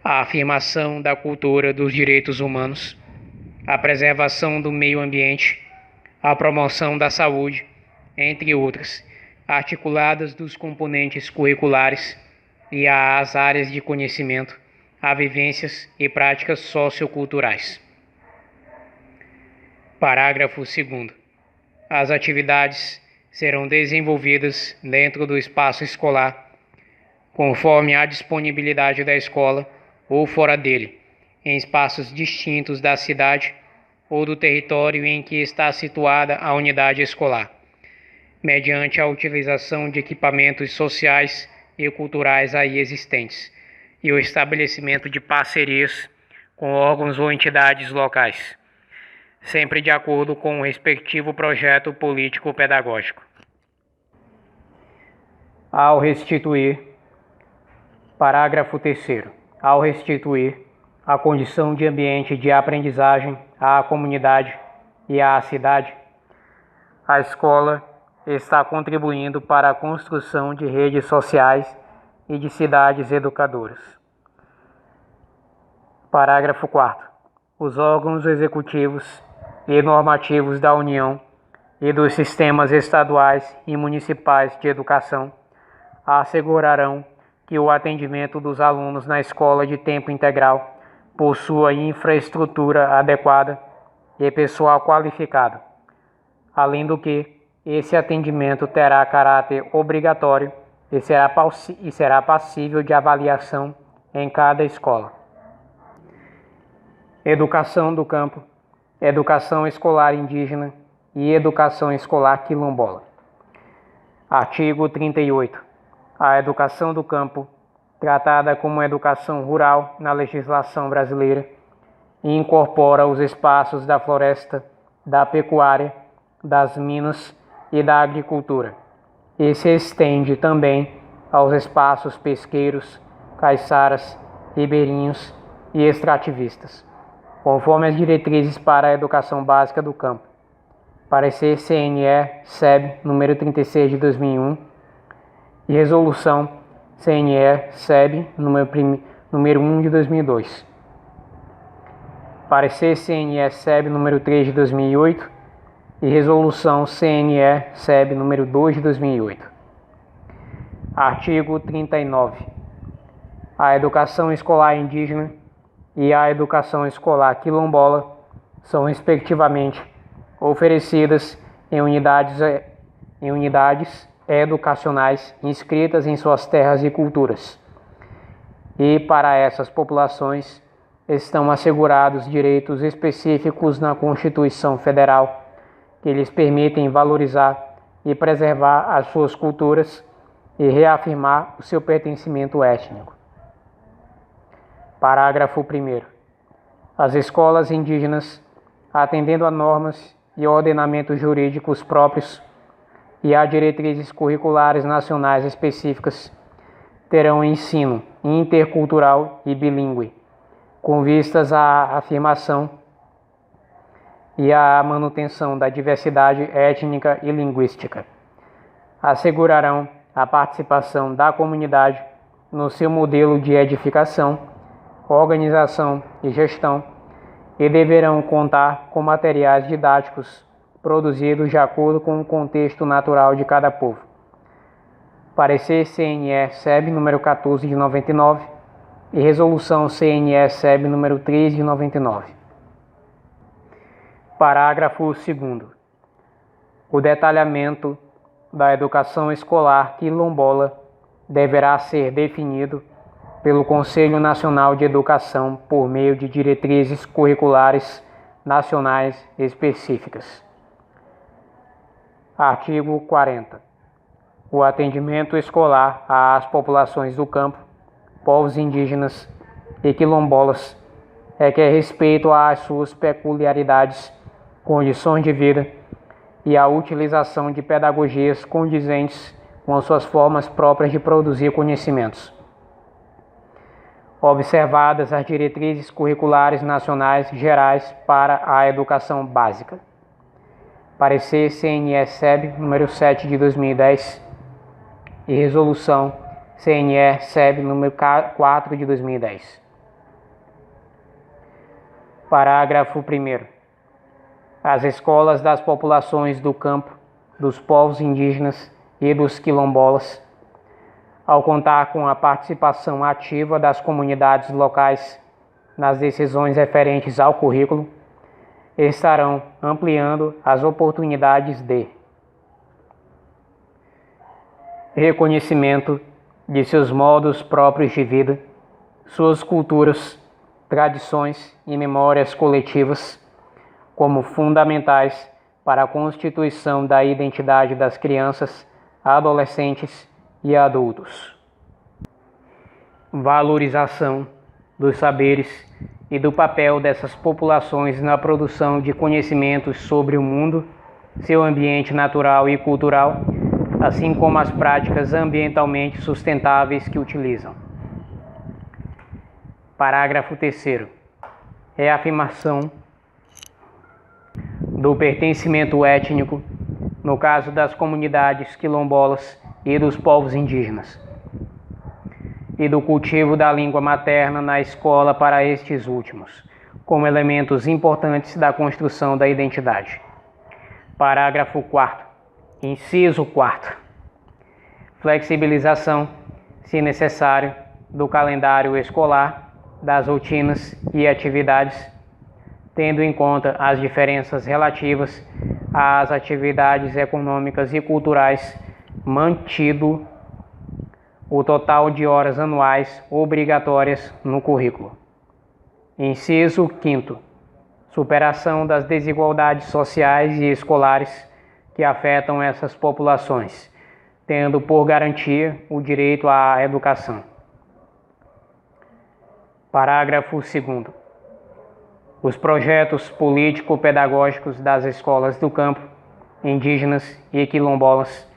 [SPEAKER 1] a afirmação da cultura dos direitos humanos, a preservação do meio ambiente, a promoção da saúde, entre outras, articuladas dos componentes curriculares e às áreas de conhecimento, a vivências e práticas socioculturais. Parágrafo 2º. As atividades serão desenvolvidas dentro do espaço escolar, conforme a disponibilidade da escola ou fora dele, em espaços distintos da cidade ou do território em que está situada a unidade escolar, mediante a utilização de equipamentos sociais e culturais aí existentes, e o estabelecimento de parcerias com órgãos ou entidades locais, sempre de acordo com o respectivo projeto político-pedagógico. Ao restituir, parágrafo 3º, ao restituir a condição de ambiente de aprendizagem à comunidade e à cidade, a escola está contribuindo para a construção de redes sociais e de cidades educadoras. Parágrafo 4º. Os órgãos executivos e normativos da União e dos sistemas estaduais e municipais de educação assegurarão que o atendimento dos alunos na escola de tempo integral possua infraestrutura adequada e pessoal qualificado, além do que esse atendimento terá caráter obrigatório e será passível de avaliação em cada escola. educação do campo, educação escolar indígena e educação escolar quilombola. Artigo 38. A educação do campo, tratada como educação rural na legislação brasileira, incorpora os espaços da floresta, da pecuária, das minas e da agricultura, e se estende também aos espaços pesqueiros, caiçaras, ribeirinhos e extrativistas, conforme as diretrizes para a educação básica do campo. Parecer CNE-SEB número 36 de 2001 e Resolução CNE-SEB número 1 de 2002. Parecer CNE-SEB número 3 de 2008 e Resolução CNE-SEB número 2 de 2008. Artigo 39. A educação escolar indígena e a educação escolar quilombola são, respectivamente, oferecidas em unidades educacionais inscritas em suas terras e culturas. E para essas populações estão assegurados direitos específicos na Constituição Federal que lhes permitem valorizar e preservar as suas culturas e reafirmar o seu pertencimento étnico. Parágrafo 1º. As escolas indígenas, atendendo a normas e ordenamentos jurídicos próprios e a diretrizes curriculares nacionais específicas, terão ensino intercultural e bilíngue, com vistas à afirmação e à manutenção da diversidade étnica e linguística. Assegurarão a participação da comunidade no seu modelo de edificação, organização e gestão, e deverão contar com materiais didáticos produzidos de acordo com o contexto natural de cada povo. Parecer CNE-SEB número 14 de 99 e Resolução CNE-SEB número 3 de 99. Parágrafo 2º. O detalhamento da educação escolar quilombola deverá ser definido pelo Conselho Nacional de Educação por meio de diretrizes curriculares nacionais específicas. Artigo 40. O atendimento escolar às populações do campo, povos indígenas e quilombolas, requer respeito às suas peculiaridades, condições de vida e a utilização de pedagogias condizentes com as suas formas próprias de produzir conhecimentos. Observadas as diretrizes curriculares nacionais gerais para a educação básica. Parecer CNE-SEB número 7 de 2010 e Resolução CNE-SEB número 4 de 2010. Parágrafo 1º. As escolas das populações do campo, dos povos indígenas e dos quilombolas, ao contar com a participação ativa das comunidades locais nas decisões referentes ao currículo, estarão ampliando as oportunidades de reconhecimento de seus modos próprios de vida, suas culturas, tradições e memórias coletivas, como fundamentais para a constituição da identidade das crianças, adolescentes e adultos. Valorização dos saberes e do papel dessas populações na produção de conhecimentos sobre o mundo, seu ambiente natural e cultural, assim como as práticas ambientalmente sustentáveis que utilizam. Parágrafo 3º. Reafirmação do pertencimento étnico, no caso das comunidades quilombolas e dos povos indígenas, e do cultivo da língua materna na escola para estes últimos, como elementos importantes da construção da identidade. Parágrafo 4º. Inciso 4º. Flexibilização, se necessário, do calendário escolar, das rotinas e atividades, tendo em conta as diferenças relativas às atividades econômicas e culturais, mantido o total de horas anuais obrigatórias no currículo. Inciso 5º. Superação das desigualdades sociais e escolares que afetam essas populações, tendo por garantia o direito à educação. Parágrafo 2º. Os projetos político-pedagógicos das escolas do campo, indígenas e quilombolas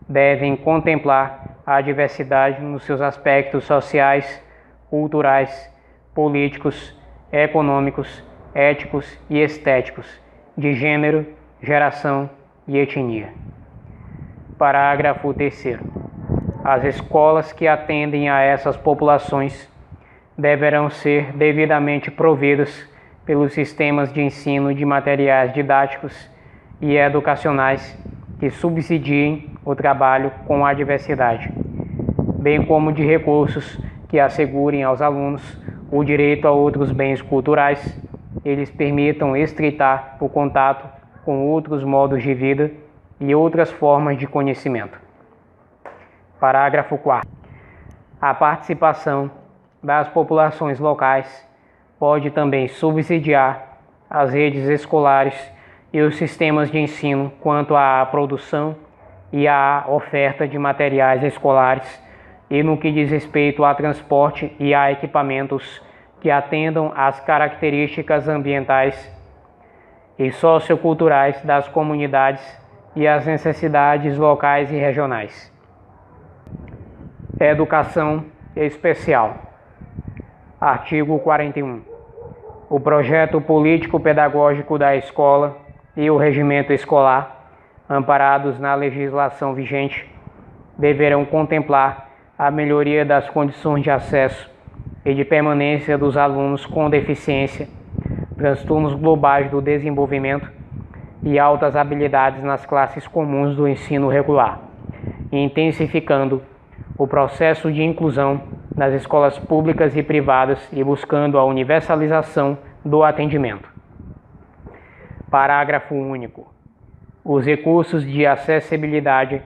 [SPEAKER 1] devem contemplar a diversidade nos seus aspectos sociais, culturais, políticos, econômicos, éticos e estéticos, de gênero, geração e etnia. Parágrafo 3º. As escolas que atendem a essas populações deverão ser devidamente providas pelos sistemas de ensino de materiais didáticos e educacionais que subsidiem o trabalho com a diversidade, bem como de recursos que assegurem aos alunos o direito a outros bens culturais e lhes permitam estreitar o contato com outros modos de vida e outras formas de conhecimento. Parágrafo 4º. A participação das populações locais pode também subsidiar as redes escolares e os sistemas de ensino quanto à produção e à oferta de materiais escolares e no que diz respeito a transporte e a equipamentos que atendam às características ambientais e socioculturais das comunidades e às necessidades locais e regionais. Educação especial. Artigo 41. O projeto político-pedagógico da escola e o regimento escolar, amparados na legislação vigente, deverão contemplar a melhoria das condições de acesso e de permanência dos alunos com deficiência, transtornos globais do desenvolvimento e altas habilidades nas classes comuns do ensino regular, intensificando o processo de inclusão nas escolas públicas e privadas e buscando a universalização do atendimento. Parágrafo único. Os recursos de acessibilidade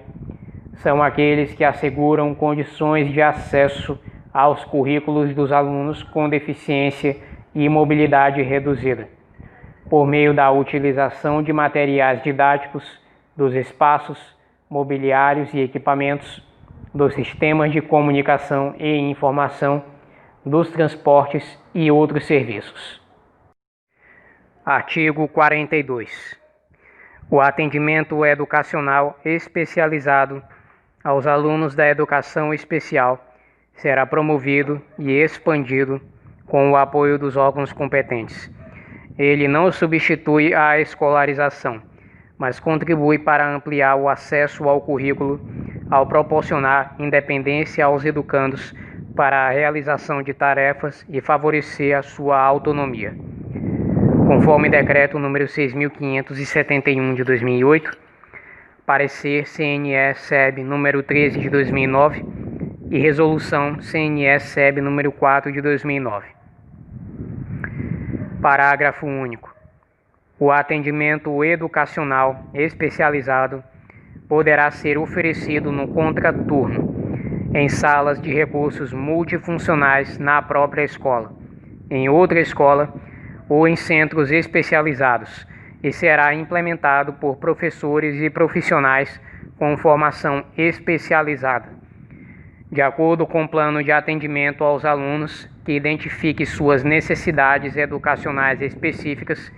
[SPEAKER 1] são aqueles que asseguram condições de acesso aos currículos dos alunos com deficiência e mobilidade reduzida, por meio da utilização de materiais didáticos, dos espaços, mobiliários e equipamentos, dos sistemas de comunicação e informação, dos transportes e outros serviços. Artigo 42. O atendimento educacional especializado aos alunos da educação especial será promovido e expandido com o apoio dos órgãos competentes. Ele não substitui a escolarização, mas contribui para ampliar o acesso ao currículo, ao proporcionar independência aos educandos para a realização de tarefas e favorecer a sua autonomia. Conforme Decreto número 6.571 de 2008, Parecer CNE-SEB número 13 de 2009 e Resolução CNE-SEB número 4 de 2009. Parágrafo único. O atendimento educacional especializado poderá ser oferecido no contraturno, em salas de recursos multifuncionais na própria escola, em outra escola ou em centros especializados, e será implementado por professores e profissionais com formação especializada, de acordo com o plano de atendimento aos alunos que identifique suas necessidades educacionais específicas,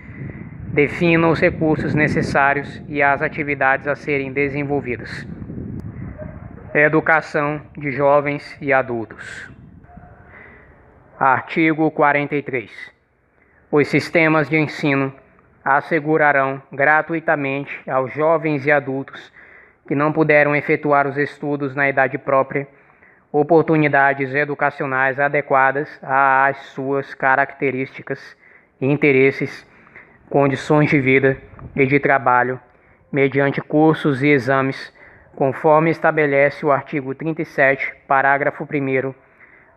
[SPEAKER 1] defina os recursos necessários e as atividades a serem desenvolvidas. Educação de jovens e adultos. Artigo 43. Os sistemas de ensino assegurarão gratuitamente aos jovens e adultos que não puderam efetuar os estudos na idade própria oportunidades educacionais adequadas às suas características, interesses, condições de vida e de trabalho, mediante cursos e exames, conforme estabelece o artigo 37, parágrafo 1º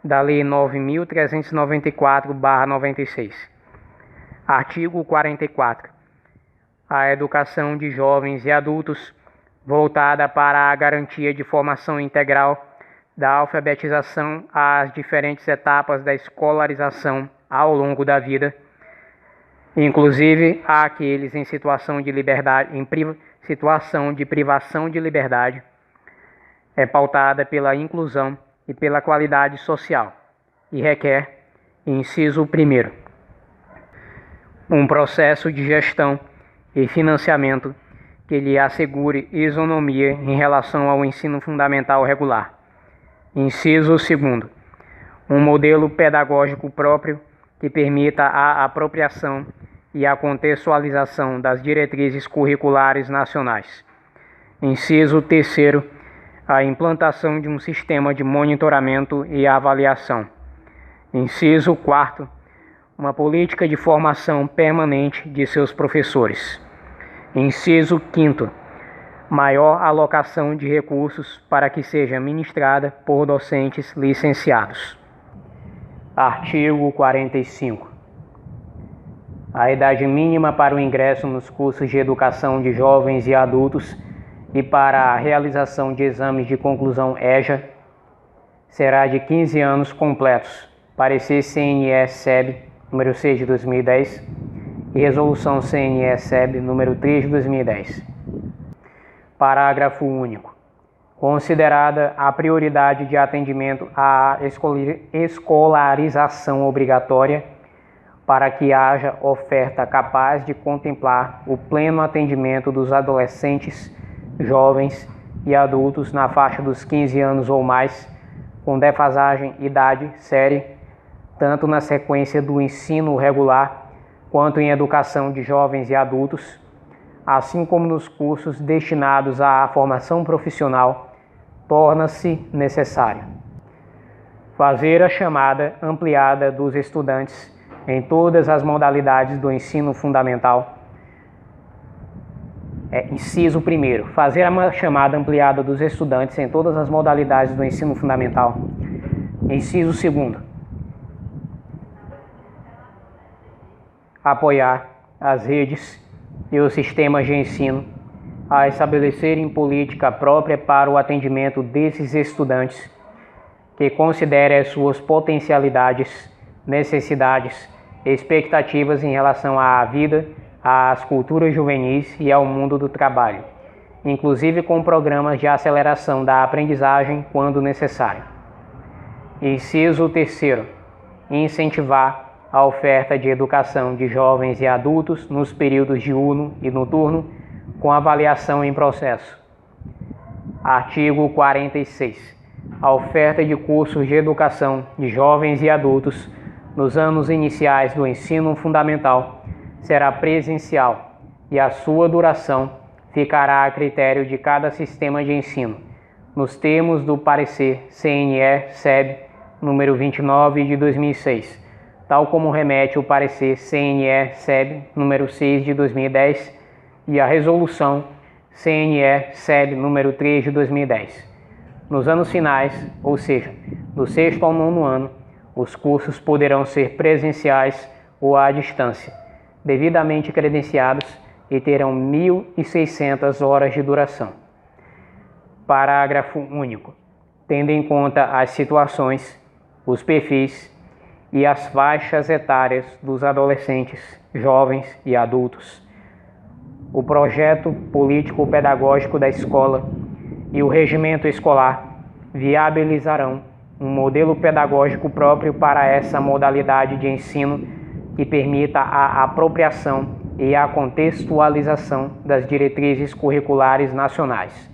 [SPEAKER 1] da Lei 9.394/96. Artigo 44. A educação de jovens e adultos, voltada para a garantia de formação integral, da alfabetização às diferentes etapas da escolarização ao longo da vida, inclusive àqueles em situação de liberdade, situação de privação de liberdade, é pautada pela inclusão e pela qualidade social e requer, inciso 1º, um processo de gestão e financiamento que lhe assegure isonomia em relação ao ensino fundamental regular. Inciso 2º, um modelo pedagógico próprio que permita a apropriação e a contextualização das diretrizes curriculares nacionais. Inciso 3º, a implantação de um sistema de monitoramento e avaliação. Inciso 4º, uma política de formação permanente de seus professores. Inciso 5º, maior alocação de recursos para que seja ministrada por docentes licenciados. Artigo 45. A idade mínima para o ingresso nos cursos de educação de jovens e adultos e para a realização de exames de conclusão EJA será de 15 anos completos. Parecer CNE-SEB número 6 de 2010 e Resolução CNE-SEB número 3 de 2010. Parágrafo único. Considerada a prioridade de atendimento à escolarização obrigatória, para que haja oferta capaz de contemplar o pleno atendimento dos adolescentes, jovens e adultos na faixa dos 15 anos ou mais, com defasagem idade série, tanto na sequência do ensino regular quanto em educação de jovens e adultos, assim como nos cursos destinados à formação profissional, torna-se necessário fazer a chamada ampliada dos estudantes em todas as modalidades do ensino fundamental. Inciso 1º, fazer a chamada ampliada dos estudantes em todas as modalidades do ensino fundamental. Inciso 2º, apoiar as redes e os sistemas de ensino a estabelecerem política própria para o atendimento desses estudantes, que considere as suas potencialidades, necessidades e expectativas em relação à vida, às culturas juvenis e ao mundo do trabalho, inclusive com programas de aceleração da aprendizagem quando necessário. Inciso 3º, incentivar a oferta de educação de jovens e adultos nos períodos diurno e noturno, com avaliação em processo. Artigo 46. A oferta de cursos de educação de jovens e adultos nos anos iniciais do ensino fundamental será presencial e a sua duração ficará a critério de cada sistema de ensino, nos termos do parecer CNE-SEB número 29 de 2006, tal como remete o parecer CNE-SEB número 6 de 2010 e a resolução CNE-SEB número 3 de 2010. Nos anos finais, ou seja, do 6º ao 9º ano, os cursos poderão ser presenciais ou à distância, devidamente credenciados e terão 1.600 horas de duração. Parágrafo único. Tendo em conta as situações, os perfis e as faixas etárias dos adolescentes, jovens e adultos, o projeto político-pedagógico da escola e o regimento escolar viabilizarão um modelo pedagógico próprio para essa modalidade de ensino que permita a apropriação e a contextualização das diretrizes curriculares nacionais,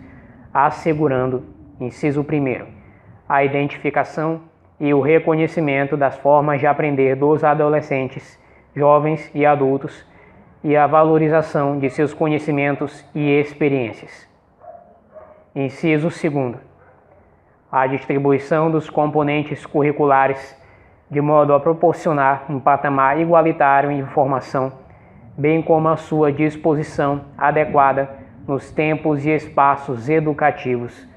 [SPEAKER 1] assegurando, inciso 1º, a identificação e o reconhecimento das formas de aprender dos adolescentes, jovens e adultos e a valorização de seus conhecimentos e experiências. Inciso 2º, a distribuição dos componentes curriculares de modo a proporcionar um patamar igualitário de formação, bem como a sua disposição adequada nos tempos e espaços educativos,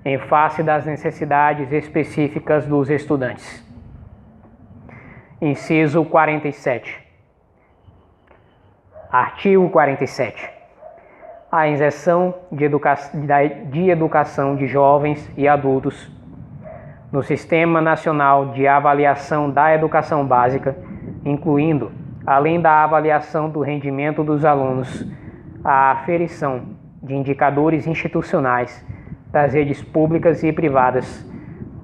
[SPEAKER 1] em face das necessidades específicas dos estudantes. Inciso 47. Artigo 47. A inserção de educação de jovens e adultos no Sistema Nacional de Avaliação da Educação Básica incluindo, além da avaliação do rendimento dos alunos, a aferição de indicadores institucionais das redes públicas e privadas,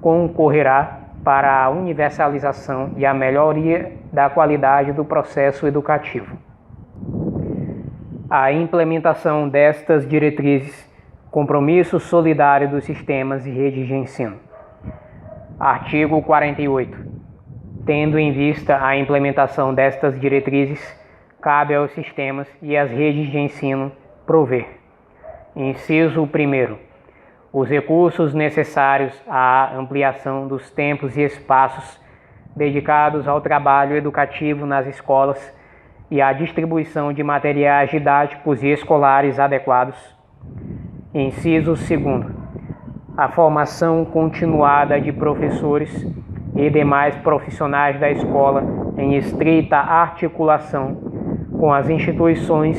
[SPEAKER 1] concorrerá para a universalização e a melhoria da qualidade do processo educativo. A implementação destas diretrizes, compromisso solidário dos sistemas e redes de ensino. Artigo 48. Tendo em vista a implementação destas diretrizes, cabe aos sistemas e às redes de ensino prover: inciso 1º, os recursos necessários à ampliação dos tempos e espaços dedicados ao trabalho educativo nas escolas e à distribuição de materiais didáticos e escolares adequados. Inciso 2º, a formação continuada de professores e demais profissionais da escola em estreita articulação com as instituições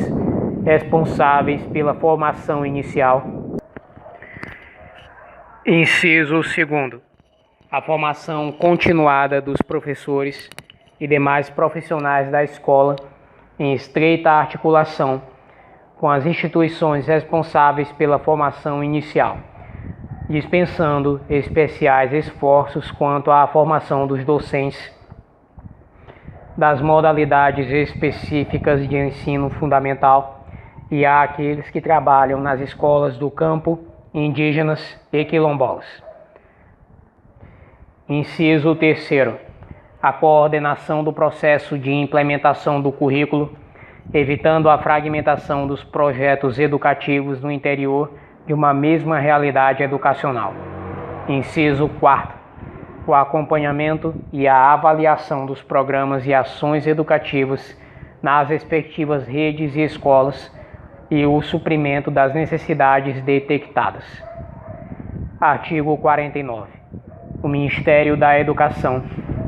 [SPEAKER 1] responsáveis pela formação inicial. Inciso 2º, a formação continuada dos professores e demais profissionais da escola em estreita articulação com as instituições responsáveis pela formação inicial, dispensando especiais esforços quanto à formação dos docentes das modalidades específicas de ensino fundamental e àqueles que trabalham nas escolas do campo, indígenas e quilombolas. Inciso 3º, a coordenação do processo de implementação do currículo, evitando a fragmentação dos projetos educativos no interior de uma mesma realidade educacional. Inciso 4º, o acompanhamento e a avaliação dos programas e ações educativas nas respectivas redes e escolas e o suprimento das necessidades detectadas. Artigo 49. O Ministério da Educação,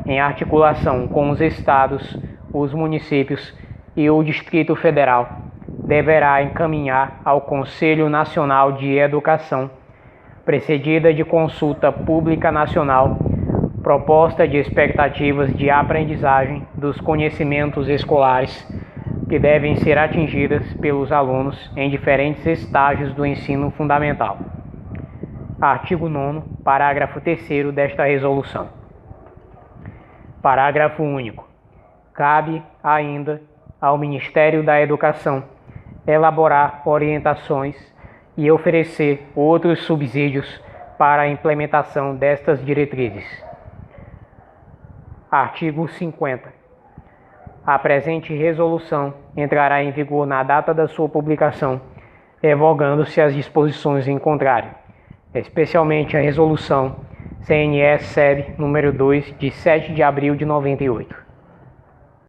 [SPEAKER 1] em articulação com os estados, os municípios e o Distrito Federal, deverá encaminhar ao Conselho Nacional de Educação, precedida de consulta pública nacional, proposta de expectativas de aprendizagem dos conhecimentos escolares que devem ser atingidas pelos alunos em diferentes estágios do ensino fundamental. Artigo 9º, parágrafo 3º desta resolução. Parágrafo único. Cabe ainda ao Ministério da Educação elaborar orientações e oferecer outros subsídios para a implementação destas diretrizes. Artigo 50. A presente resolução entrará em vigor na data da sua publicação, revogando-se as disposições em contrário, especialmente a resolução CNE-SEB número 2 de 7 de abril de 98.